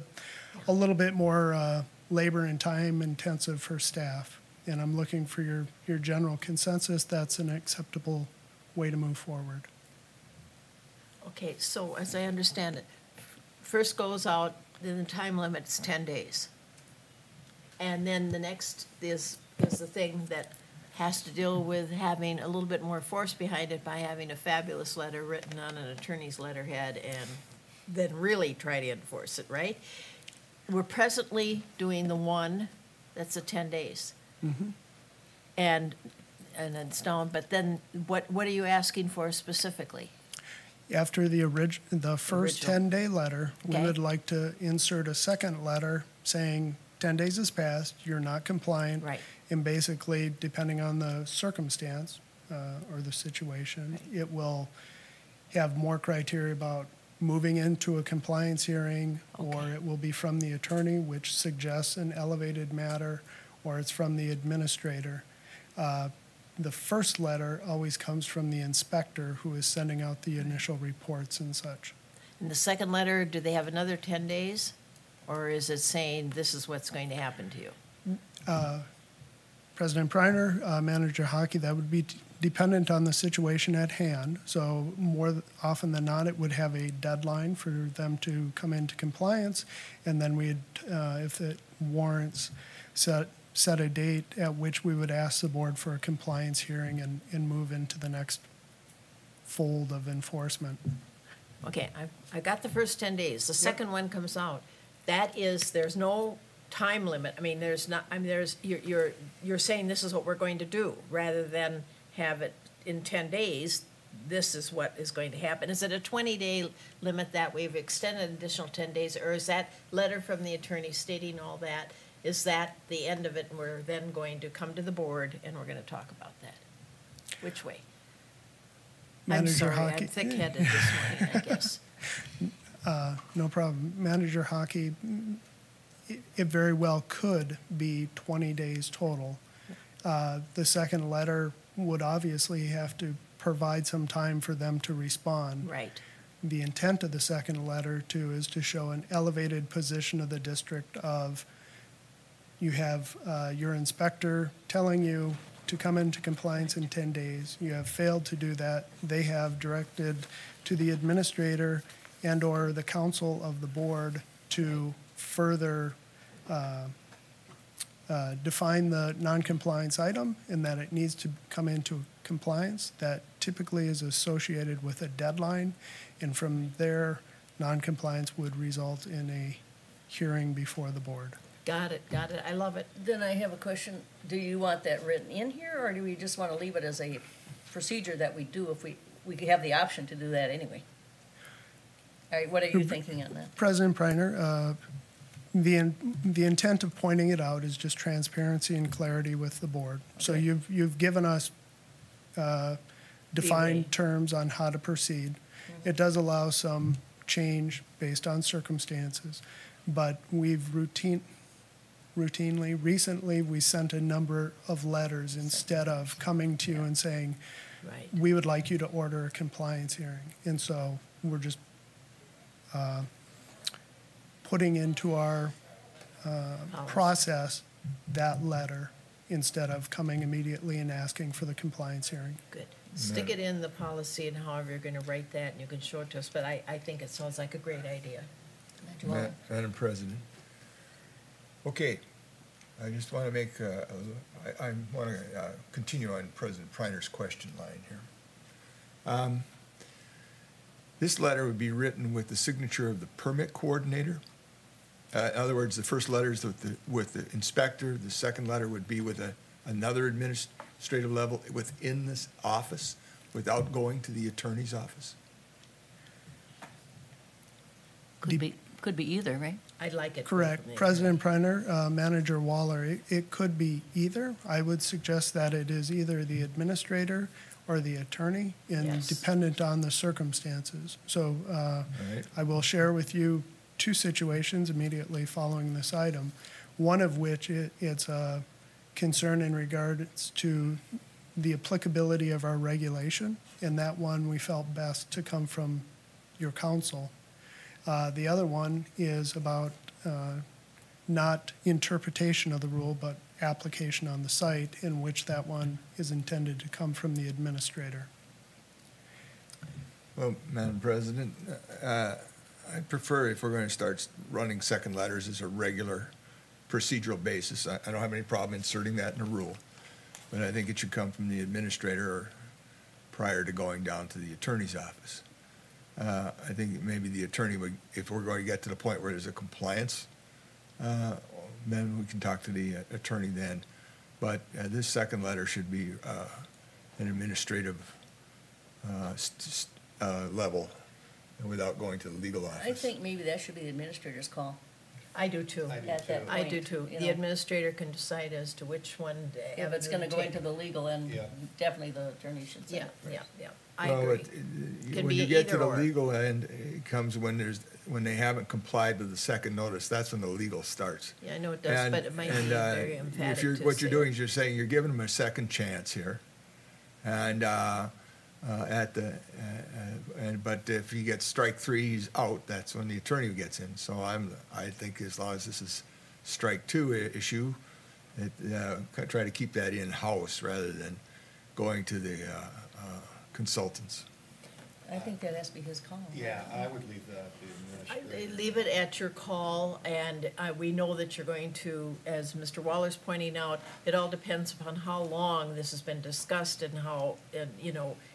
little bit more labor and time intensive for staff. And I'm looking for your general consensus. That's an acceptable way to move forward. Okay, so as I understand it, first goes out, then the time limit's 10 days. And then the next is the thing that has to deal with having a little bit more force behind it by having a fabulous letter written on an attorney's letterhead and then really try to enforce it, right? We're presently doing the one that's the 10 days. Mm-hmm. And it's down, but then what are you asking for specifically? After the first Original. 10-day letter, we Okay. would like to insert a second letter saying 10 days has passed, you're not compliant. Right. And basically, depending on the circumstance or the situation, it will have more criteria about moving into a compliance hearing, or Okay. it will be from the attorney, which suggests an elevated matter, or it's from the administrator. The first letter always comes from the inspector who is sending out the initial reports and such. In the second letter, do they have another 10 days? Or is it saying this is what's going to happen to you? President Preiner, Manager Hockey, that would be dependent on the situation at hand. So more often than not, it would have a deadline for them to come into compliance, and then we'd, if it warrants, set a date at which we would ask the board for a compliance hearing and move into the next fold of enforcement. Okay, I got the first 10 days. The second one comes out. That is, there's no time limit. I mean, you're saying this is what we're going to do, rather than have it in 10 days, this is what is going to happen. Is it a 20-day limit that we've extended an additional 10 days, or is that letter from the attorney stating all that, is that the end of it, and we're then going to come to the board and we're going to talk about that? Which way? I'm Manager sorry, Hockey. I'm thick-headed this morning, I guess. No problem. Manager Hockey, it very well could be 20 days total. The second letter would obviously have to provide some time for them to respond. Right. The intent of the second letter, too, is to show an elevated position of the district of you have your inspector telling you to come into compliance in 10 days. You have failed to do that. They have directed to the administrator and or the council of the board to further define the noncompliance item and that it needs to come into compliance. That typically is associated with a deadline, and from there, noncompliance would result in a hearing before the board. Got it, I love it. Then I have a question. Do you want that written in here, or do we just want to leave it as a procedure that we do if we could have the option to do that anyway? All right, what are you thinking on that? President Preiner, the intent of pointing it out is just transparency and clarity with the board. So Okay. you've given us Leeway. defined terms on how to proceed. It does allow some change based on circumstances, but we've recently, we sent a number of letters instead of coming to you and saying, Right. we would like you to order a compliance hearing. And so we're just putting into our process that letter instead of coming immediately and asking for the compliance hearing. Good. Stick it in the policy and however you're gonna write that, and you can show it to us, but I think it sounds like a great idea. Madam President. Okay, I just want to make, I want to continue on President Priner's question line here. This letter would be written with the signature of the permit coordinator. In other words, the first letter is with the inspector, the second letter would be with another administrative level within this office without going to the attorney's office. Could be either, right? I'd like it. Correct. from the- President Preiner, Manager Waller, it could be either. I would suggest that it is either the administrator or the attorney, and Yes. dependent on the circumstances. So Right. I will share with you two situations immediately following this item, one of which it's a concern in regards to the applicability of our regulation, and that one we felt best to come from your council. The other one is about not interpretation of the rule, but application on the site, in which that one is intended to come from the administrator. Well, Madam President, I'd prefer if we're going to start running second letters as a regular procedural basis. I don't have any problem inserting that in a rule, but I think it should come from the administrator or prior to going down to the attorney's office. I think maybe the attorney would, if we're going to get to the point where there's a compliance, then we can talk to the attorney then. But this second letter should be an administrative level without going to the legal office. I think maybe that should be the administrator's call I do too. at that point. I do too. you The know. administrator can decide as to which one. If it's gonna go into the legal end, Yeah. definitely the attorney should say Yeah, it. yeah. I Well, agree. when be you get to either the or. legal end, it comes when they haven't complied with the second notice, that's when the legal starts. Yeah, I know it does, but it might be very emphatic If you're, to what you're say- doing is you're saying you're giving them a second chance here. And, but if he gets strike three, he's out, that's when the attorney gets in. So I think as long as this is strike two issue, try to keep that in-house rather than going to the consultants. I think that has to be his call. Yeah, I would leave that to the I administrator. leave it at your call, and we know that you're going to, as Mr. Waller's pointing out, it all depends upon how long this has been discussed and how,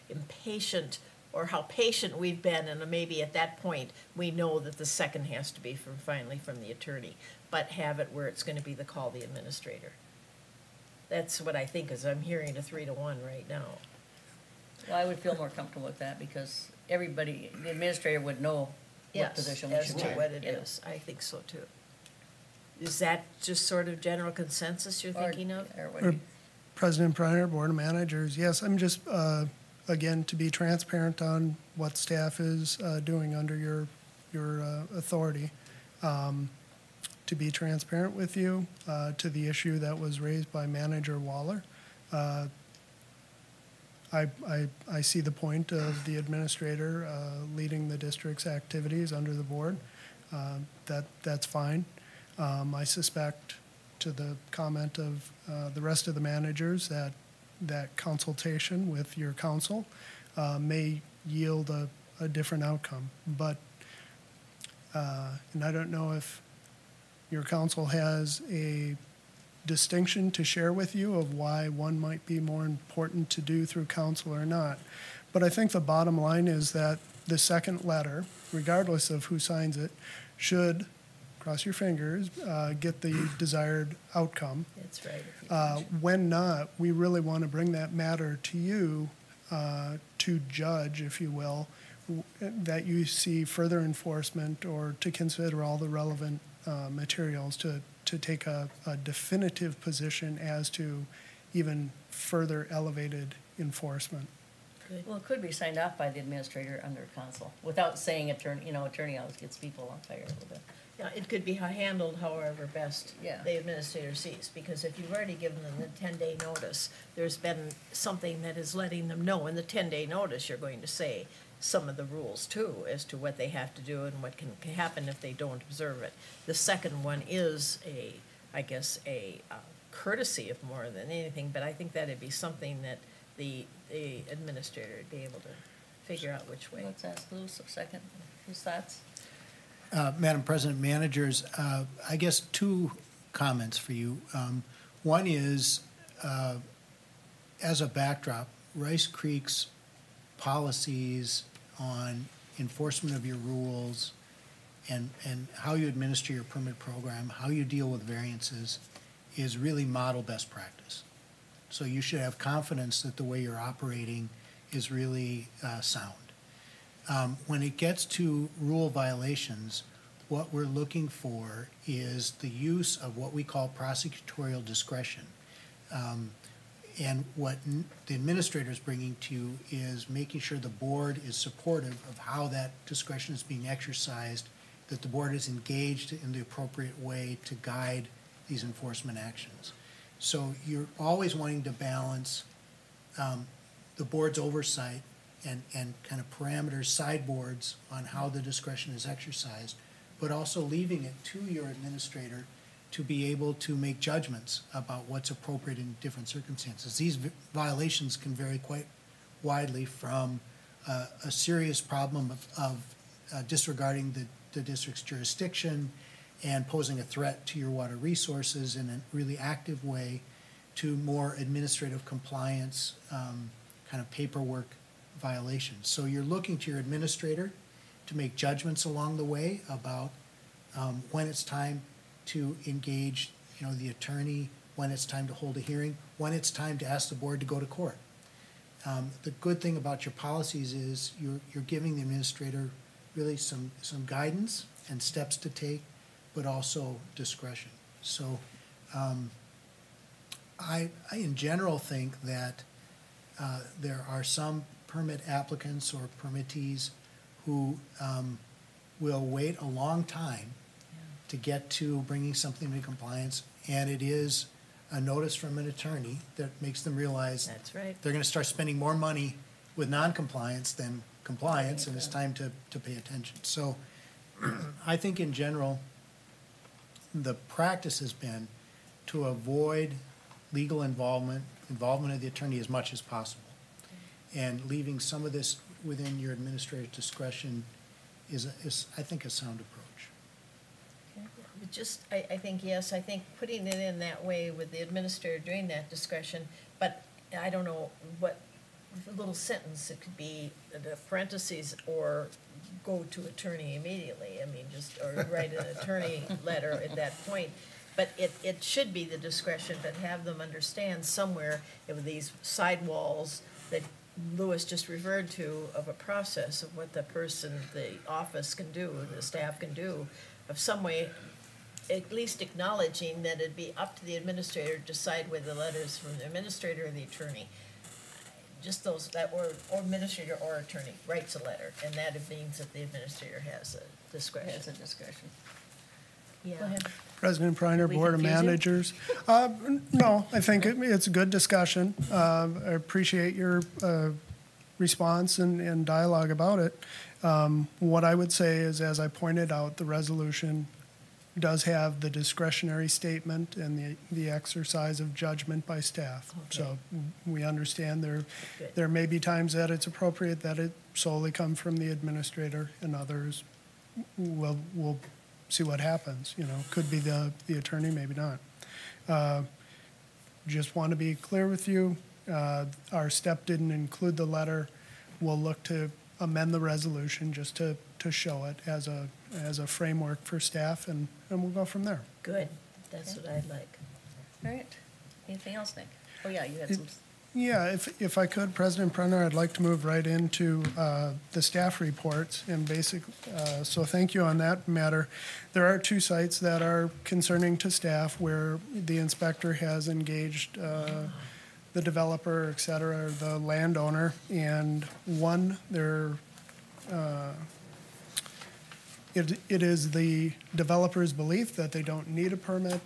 impatient, or how patient we've been, and maybe at that point, we know that the second has to be finally from the attorney, but have it where it's gonna be the call the administrator. That's what I think, is I'm hearing a 3-1 right now. Well, I would feel more comfortable with that because everybody, the administrator would know what Yes, position we as should to take. what it you know. is. I think so too. Is that just sort of general consensus you're Or- thinking of? or what Or do you- President Preiner, Board of Managers, yes, I'm just, again, to be transparent on what staff is doing under your authority. To be transparent with you, to the issue that was raised by Manager Waller, I see the point of the administrator leading the district's activities under the board. That's fine. I suspect, to the comment of the rest of the managers, that consultation with your council may yield a different outcome. But, and I don't know if your council has a distinction to share with you of why one might be more important to do through council or not. But I think the bottom line is that the second letter, regardless of who signs it, should, cross your fingers, get the desired outcome. That's right. When not, we really want to bring that matter to you to judge, if you will, that you see further enforcement or to consider all the relevant materials to take a definitive position as to even further elevated enforcement. Well, it could be signed off by the administrator under council, without saying attorney, attorney always gets people on fire a little bit. Yeah, it could be handled however best Yeah. the administrator sees, because if you've already given them the 10-day notice, there's been something that is letting them know in the 10-day notice, you're going to say some of the rules too, as to what they have to do and what can happen if they don't observe it. The second one is I guess, a courtesy of more than anything, but I think that'd be something that the administrator would be able to figure out which way. Let's ask Louis a second. His thoughts? Madam President, managers, I guess two comments for you. One is, as a backdrop, Rice Creek's policies on enforcement of your rules and how you administer your permit program, how you deal with variances, is really model best practice. So you should have confidence that the way you're operating is really sound. When it gets to rule violations, what we're looking for is the use of what we call prosecutorial discretion. And what the administrator is bringing to you is making sure the board is supportive of how that discretion is being exercised, that the board is engaged in the appropriate way to guide these enforcement actions. So you're always wanting to balance the board's oversight and kind of parameters, sideboards on how the discretion is exercised, but also leaving it to your administrator to be able to make judgments about what's appropriate in different circumstances. These violations can vary quite widely from a serious problem of disregarding the district's jurisdiction and posing a threat to your water resources in a really active way to more administrative compliance, kind of paperwork violations. So you're looking to your administrator to make judgments along the way about when it's time to engage, the attorney, when it's time to hold a hearing, when it's time to ask the board to go to court. The good thing about your policies is you're giving the administrator really some guidance and steps to take, but also discretion. So I in general think that there are some permit applicants or permittees who will wait a long time to get to bringing something into compliance, and it is a notice from an attorney that makes them realize That's right. they're going to start spending more money with non-compliance than compliance, and it's time to pay attention. So I think in general, the practice has been to avoid legal involvement of the attorney as much as possible. And leaving some of this within your administrative discretion is I think, a sound approach. Just, I think, yes, I think putting it in that way with the administrator doing that discretion, but I don't know what little sentence, it could be the parentheses or go to attorney immediately. I mean, or write an attorney letter at that point. But it should be the discretion, but have them understand somewhere with these sidewalls that Louis just referred to of a process of what the office can do, the staff can do, of some way at least acknowledging that it'd be up to the administrator to decide whether the letters from the administrator or the attorney. Just those, or administrator or attorney writes a letter, and that it means that the administrator has a discretion. Has a discretion. Yeah. Go ahead. President Preiner, We Board of confuse you? Managers. No, I think it's a good discussion. I appreciate your response and dialogue about it. What I would say is, as I pointed out, the resolution does have the discretionary statement and the exercise of judgment by staff. Okay. So we understand Good. there may be times that it's appropriate that it solely come from the administrator, and others we'll see what happens. Could be the attorney, maybe not. Just want to be clear with you, our step didn't include the letter. We'll look to amend the resolution just to show it as a framework for staff, and we'll go from there. Good, that's what I'd like. All right. Anything else, Nick? Oh, yeah, you had some. Yeah, if I could, President Brenner, I'd like to move right into the staff reports and so thank you on that matter. There are two sites that are concerning to staff where the inspector has engaged the developer, et cetera, or the landowner, and one, it is the developer's belief that they don't need a permit.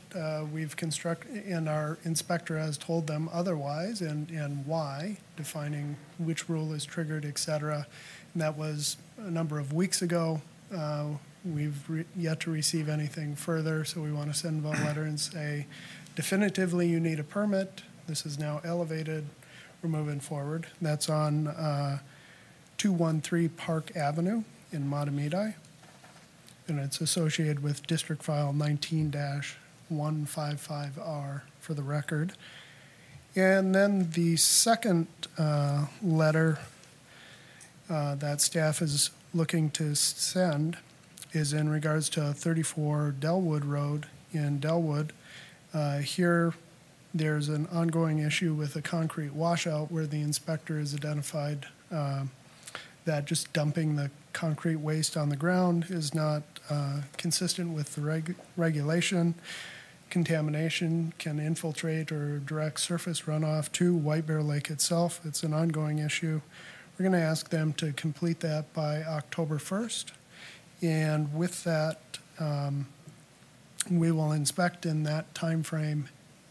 We've constructed, and our inspector has told them otherwise, and why, defining which rule is triggered, et cetera. And that was a number of weeks ago. we've yet to receive anything further, so we want to send them a letter and say, definitively, you need a permit. This is now elevated. We're moving forward. That's on 213 Park Avenue in Matamidi, and it's associated with District File 19-155R for the record. And then the second letter that staff is looking to send is in regards to 34 Delwood Road in Delwood. Here, there's an ongoing issue with a concrete washout where the inspector has identified that just dumping the concrete waste on the ground is not consistent with the regulation. Contamination can infiltrate or direct surface runoff to White Bear Lake itself. It's an ongoing issue. We're going to ask them to complete that by October 1st. And with that, we will inspect in that time frame,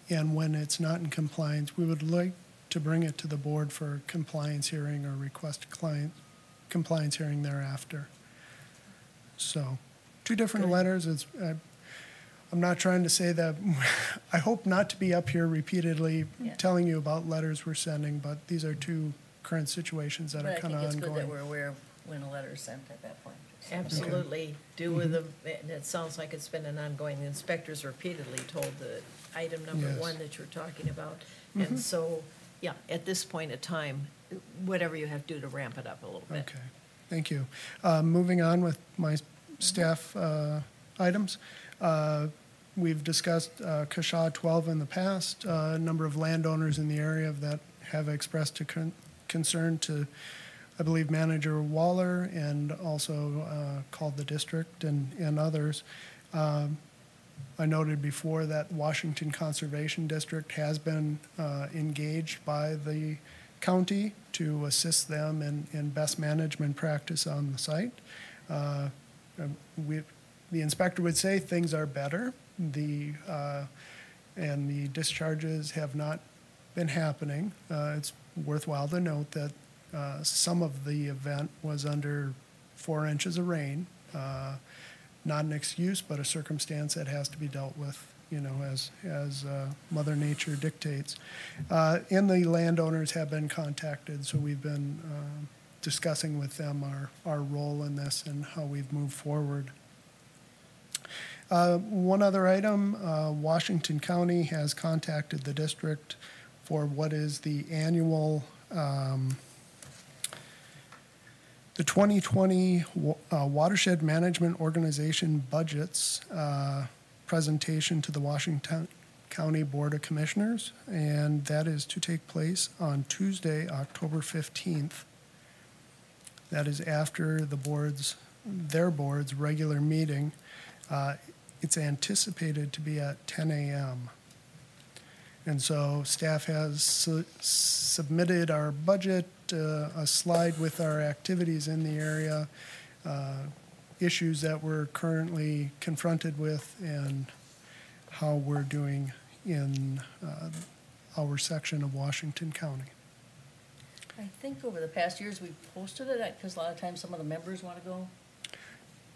and when it's not in compliance, we would like to bring it to the board for compliance hearing or request compliance hearing thereafter. So, two different letters. I'm not trying to say that, I hope not to be up here repeatedly telling you about letters we're sending, but these are two current situations that are kind of ongoing. But I think it's good that we're aware of when a letter is sent at that point. Absolutely. Do with them, and it sounds like it's been an ongoing, the inspectors repeatedly told the item number Yes. one that you're talking about. And so, yeah, at this point in time, whatever you have to do to ramp it up a little bit. Okay, thank you. Moving on with my staff items. We've discussed Kasha 12 in the past. A number of landowners in the area that have expressed a concern to, I believe, Manager Waller, and also called the district and others. I noted before that Washington Conservation District has been engaged by the county to assist them in best management practice on the site. The inspector would say things are better. And the discharges have not been happening. It's worthwhile to note that some of the event was under 4 inches of rain. Not an excuse, but a circumstance that has to be dealt with, as Mother Nature dictates. And the landowners have been contacted, so we've been discussing with them our role in this and how we've moved forward. One other item, Washington County has contacted the district for what is the annual, the 2020 Watershed Management Organization budgets presentation to the Washington County Board of Commissioners, and that is to take place on Tuesday, October 15th. That is after their board's regular meeting. It's anticipated to be at 10 a.m. And so staff has submitted our budget, a slide with our activities in the area, issues that we're currently confronted with, and how we're doing in our section of Washington County. I think over the past years, we've posted it, because a lot of times some of the members want to go.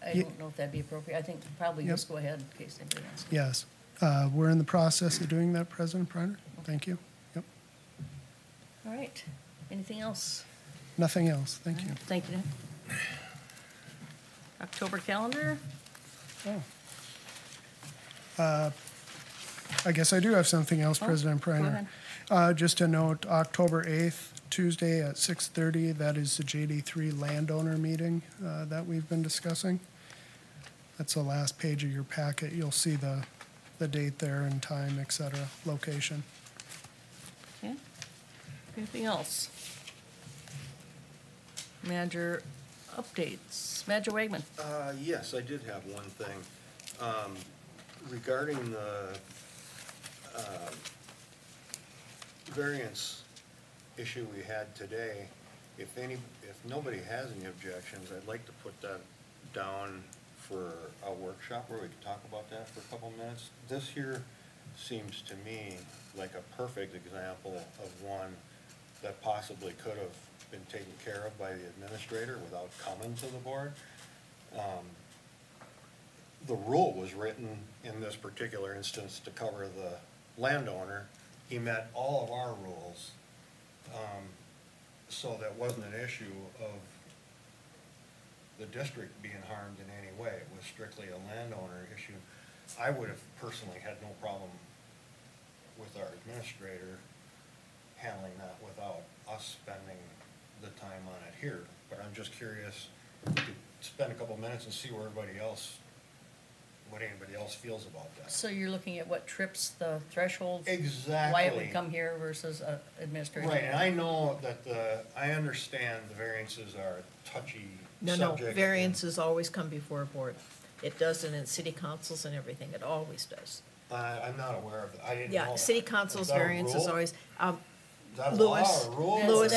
I don't know if that'd be appropriate. I think probably just go ahead in case anybody wants to. Yes. We're in the process of doing that, President Preiner. Thank you. Yep. All right. Anything else? Nothing else. Thank you. Thank you. October calendar? I guess I do have something else, President Go Preiner. ahead. Just to note, October 8th, Tuesday at 6:30, that is the JD3 landowner meeting that we've been discussing. That's the last page of your packet. You'll see the date there and time, et cetera, location. Okay. Anything else? Manager updates. Manager Wegman. Yes, I did have one thing. Regarding the variance issue we had today, if nobody has any objections, I'd like to put that down for a workshop where we can talk about that for a couple minutes. This here seems to me like a perfect example of one that possibly could have been taken care of by the administrator without coming to the board. the rule was written in this particular instance to cover the landowner. He met all of our rules, so that wasn't an issue of the district being harmed in any way. It was strictly a landowner issue. I would have personally had no problem with our administrator handling that without us spending the time on it here. But I'm just curious, if we could spend a couple minutes and see where everybody else, what anybody else feels about that. So you're looking at what trips the threshold? Exactly. Why it would come here versus administrative? Right, and I know that I understand the variances are a touchy No, subject. variances always come before a board. It does in city councils and everything, it always does. I'm not aware of it, I didn't know Yeah, that. city council's Is that a variance is rule? always, Is that a Louis, law or a rule? Louis.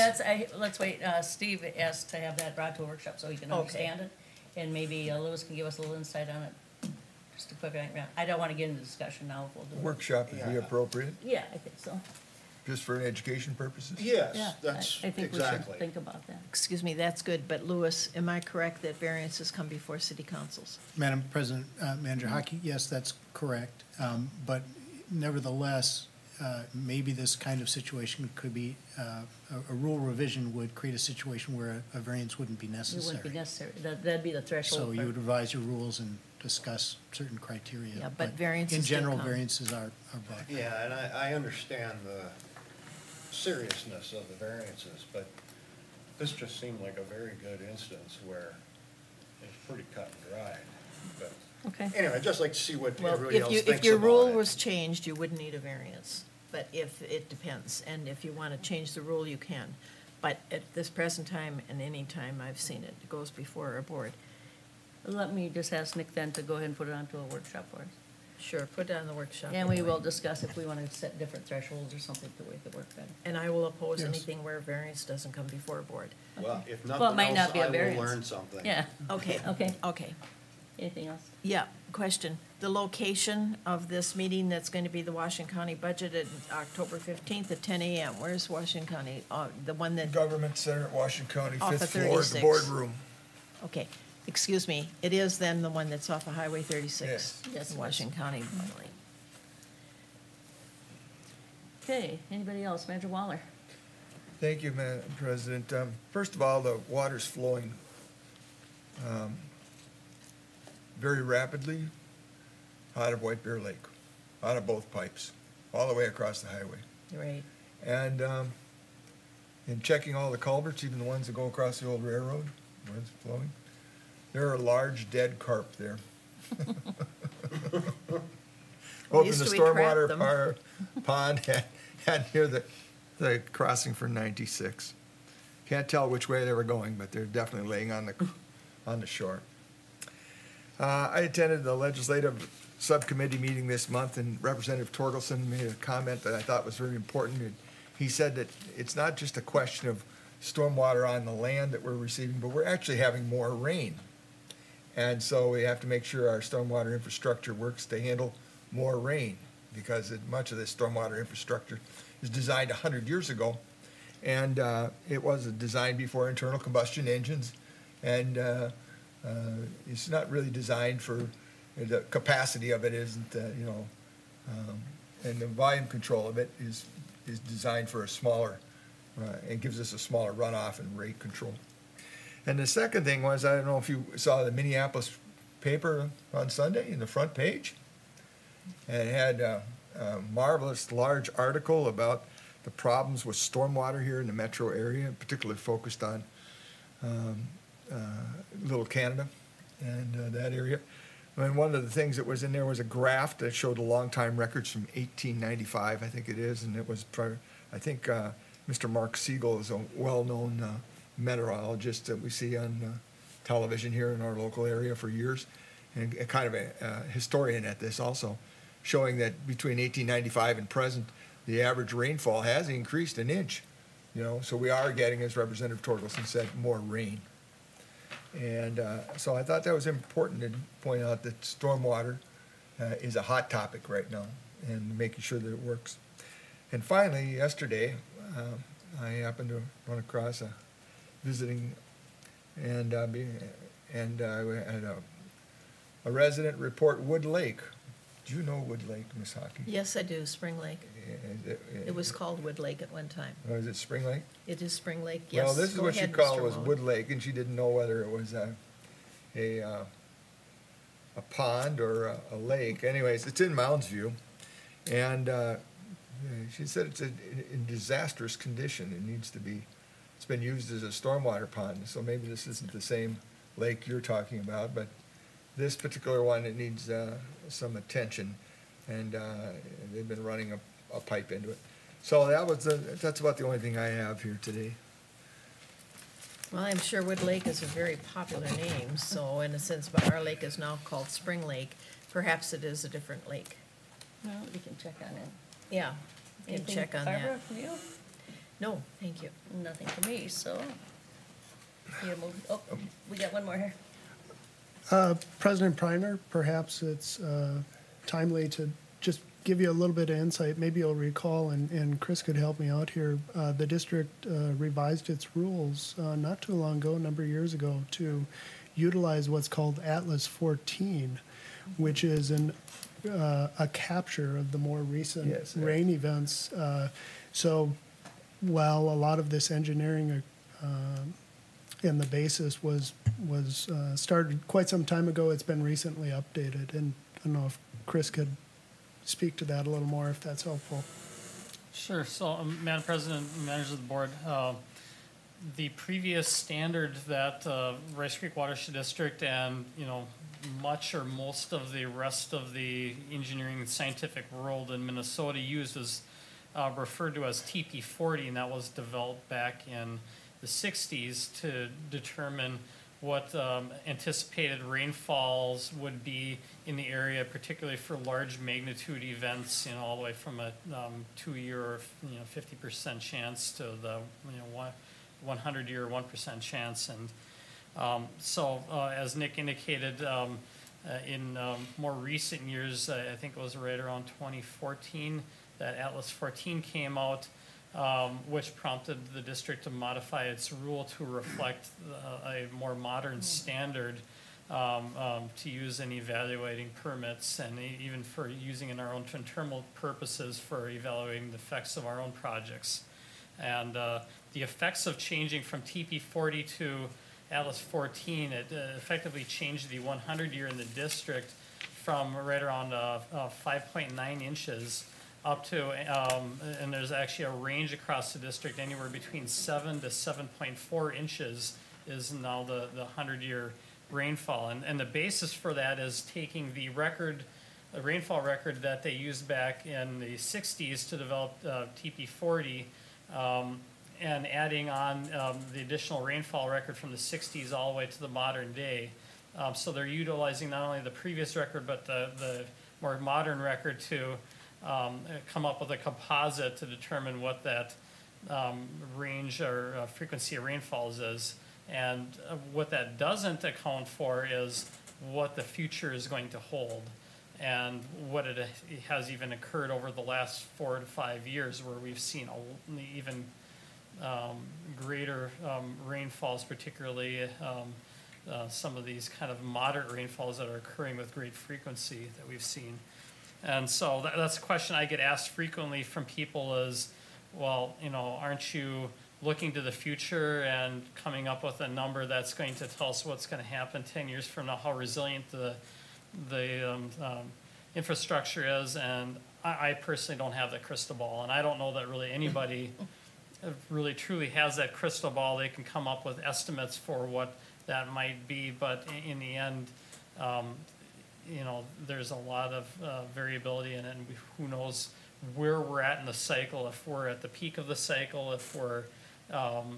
Let's wait, Steve asked to have that brought to a workshop so he can Okay. understand it. And maybe Louis can give us a little insight on it, just a quick, I don't wanna get into discussion now if we'll do it. Workshop is Yeah. appropriate, Yeah, I think so. just for education purposes? Yeah, Yes, that's I think we should exactly. think about that. excuse me, that's good, but Louis, am I correct that variances come before city councils? Madam President, Manager Hockey, yes, that's correct. But nevertheless, maybe this kind of situation could be, a rule revision would create a situation where a variance wouldn't be It wouldn't be necessary. necessary, that'd be the threshold. So for- you would revise your rules and discuss certain criteria. Yeah, but variances in do general, come. variances are brought. Yeah, and I understand the seriousness of the variances, but this just seemed like a very good instance where it's pretty cut and dried. But Okay. anyway, I'd just like to see what Well, everybody else thinks about it. if your rule was changed, you wouldn't need a variance, but if, it depends, and if you want to change the rule, you can. But at this present time, and any time I've seen it, it goes before a board. Let me just ask Nick then to go ahead and put it onto a workshop for us. Sure, put it on the workshop. And we anyway. will discuss if we want to set different thresholds or something to make it work better. And I will oppose Yes. anything where variance doesn't come before a board. Well, if Well, it nothing might else, not be a I will variance. learn something. Yeah, Okay. Okay. Okay. anything else? Yeah, question. The location of this meeting that's going to be the Washington County budget at October 15th at 10 a.m. Where's Washington County? The one that, Government Center at Washington County, Off of fifth floor, the 36. boardroom. okay, excuse me, it is then the one that's off of Highway 36? Yes. Yes, it is. In Washington County. Okay, anybody else? Manager Waller? Thank you, Madam President. First of all, the water's flowing very rapidly out of White Bear Lake, out of both pipes, all the way across the highway. Right. And in checking all the culverts, even the ones that go across the old railroad, where it's flowing, there are large dead carp there. Opened used the to we trap stormwater them. pond had near the crossing for 96. Can't tell which way they were going, but they're definitely laying on the shore. I attended the legislative subcommittee meeting this month, and Representative Torkelson made a comment that I thought was very important. And he said that it's not just a question of stormwater on the land that we're receiving, but we're actually having more rain. And so we have to make sure our stormwater infrastructure works to handle more rain, because much of this stormwater infrastructure is designed 100 years ago, and it was designed before internal combustion engines, and it's not really designed for the capacity of it isn't, and the volume control of it is designed for a smaller, it gives us a smaller runoff and rate control. And the second thing was, I don't know if you saw the Minneapolis paper on Sunday in the front page. And it had a marvelous large article about the problems with stormwater here in the metro area, particularly focused on Little Canada and that area. And one of the things that was in there was a graph that showed the long-time records from 1895, I think it is, and it was, I think Mr. Mark Siegel is a well-known meteorologist that we see on television here in our local area for years, and kind of a historian at this also, showing that between 1895 and present, the average rainfall has increased an inch. So we are getting, as Representative Torkelson said, more rain. And so I thought that was important to point out that stormwater is a hot topic right now, and making sure that it works. And finally, yesterday, I happened to run across visiting, and I had a resident report Wood Lake. Do you know Wood Lake, Ms. Hockey? Yes, I do, Spring Lake. It was called Wood Lake at one time. Oh, is it Spring Lake? It is Spring Lake, yes. Well, this is Go what she ahead, called Mr. was Waller. Wood Lake, and she didn't know whether it was a pond or a lake. Anyways, it's in Mounds View, and she said it's in disastrous condition. It needs to be. It's been used as a stormwater pond, so maybe this isn't the same lake you're talking about, but this particular one, it needs some attention, and they've been running a pipe into it. So that's about the only thing I have here today. Well, I'm sure Wood Lake is a very popular name, so in a sense, but our lake is now called Spring Lake. Perhaps it is a different lake. Well, we can check on it. Yeah, you can Anything, check on Barbara, that. from you? No, thank you. Nothing for me, so. Need a move, oh, we got one more here. President Priner, perhaps it's timely to just give you a little bit of insight. Maybe you'll recall, and Chris could help me out here, the district revised its rules not too long ago, a number of years ago, to utilize what's called Atlas 14, which is a capture of the more recent Yes, rain events. So while a lot of this engineering and the basis was started quite some time ago, it's been recently updated. And I don't know if Chris could speak to that a little more, if that's helpful. Sure. So, Madam President, members of the board, the previous standard that Rice Creek Watershed District and, much or most of the rest of the engineering and scientific world in Minnesota used is referred to as TP40, and that was developed back in the 60s to determine what anticipated rainfalls would be in the area, particularly for large magnitude events, all the way from a 2-year or 50% chance to the 100-year 1% chance. And so, as Nick indicated, in more recent years, I think it was right around 2014 that Atlas 14 came out, which prompted the district to modify its rule to reflect a more modern standard to use in evaluating permits and even for using in our own internal purposes for evaluating the effects of our own projects. And the effects of changing from TP40 to Atlas 14, it effectively changed the 100-year in the district from right around 5.9 inches up to, and there's actually a range across the district, anywhere between 7 to 7.4 inches is now the 100-year rainfall. And the basis for that is taking the rainfall record that they used back in the 60s to develop TP40, and adding on the additional rainfall record from the 60s all the way to the modern day. So they're utilizing not only the previous record, but the more modern record to come up with a composite to determine what that range or frequency of rainfalls is. And what that doesn't account for is what the future is going to hold, and what it has even occurred over the last 4 to 5 years, where we've seen even greater rainfalls, particularly some of these kind of moderate rainfalls that are occurring with great frequency that we've seen. And so that's a question I get asked frequently from people is, well, aren't you looking to the future and coming up with a number that's going to tell us what's going to happen 10 years from now, how resilient the infrastructure is? And I personally don't have that crystal ball, and I don't know that really anybody really truly has that crystal ball. They can come up with estimates for what that might be, but in the end, there's a lot of variability in it, and who knows where we're at in the cycle, if we're at the peak of the cycle, if we're, on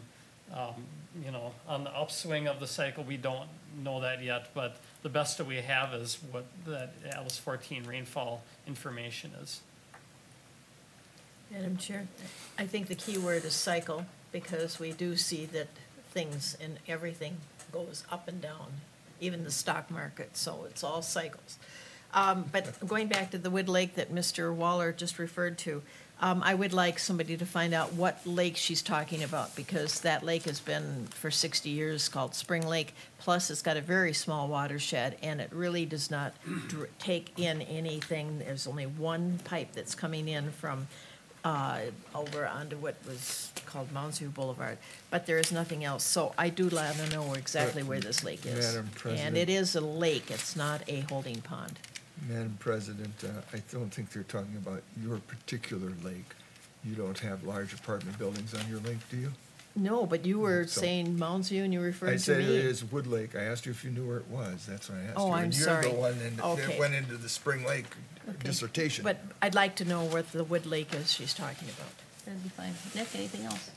the upswing of the cycle. We don't know that yet, but the best that we have is what that Atlas 14 rainfall information is. Madam Chair, I think the key word is cycle, because we do see that things and everything goes up and down, even the stock market, so it's all cycles. But going back to the Wood Lake that Mr. Waller just referred to, I would like somebody to find out what lake she's talking about, because that lake has been for 60 years called Spring Lake. Plus, it's got a very small watershed, and it really does not take in anything. There's only one pipe that's coming in from over onto what was called Mounds View Boulevard, but there is nothing else. So I do want to know exactly where this lake is. Madam President. And it is a lake, it's not a holding pond. Madam President, I don't think they're talking about your particular lake. You don't have large apartment buildings on your lake, do you? No, but you were So- saying Mounds View and you I referred to said it me. is Wood Lake. I asked you if you knew where it was. That's what I asked you. Oh, I'm sorry. And you're the one Okay. that went into the Spring Lake dissertation. But I'd like to know what the Wood Lake is she's talking about. That'd be fine. Nick, anything else?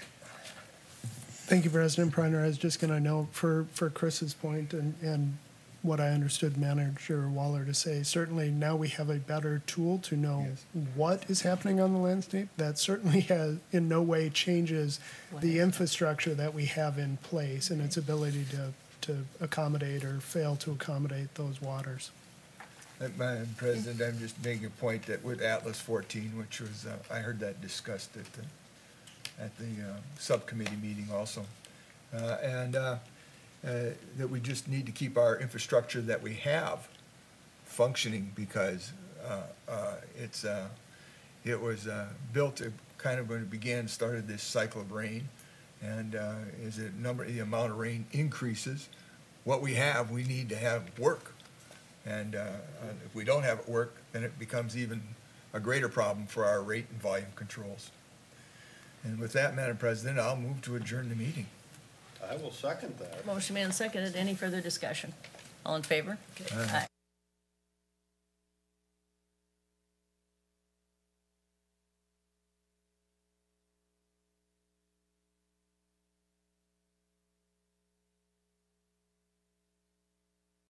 Thank you, President Priner. I was just going to note for Chris's point and what I understood Manager Waller to say, certainly now we have a better tool to know what is happening on the landscape. That certainly has in no way changes the infrastructure that we have in place and its ability to accommodate or fail to accommodate those waters. Madam President, I'm just making a point that with Atlas 14, which was, I heard that discussed at the subcommittee meeting also. That we just need to keep our infrastructure that we have functioning, because it was built kind of when it began, started this cycle of rain, and as the amount of rain increases, what we have, we need to have work. And if we don't have it work, then it becomes even a greater problem for our rate and volume controls. And with that, Madam President, I'll move to adjourn the meeting. I will second that. Motion made and seconded. Any further discussion? All in favor? Aye. Aye.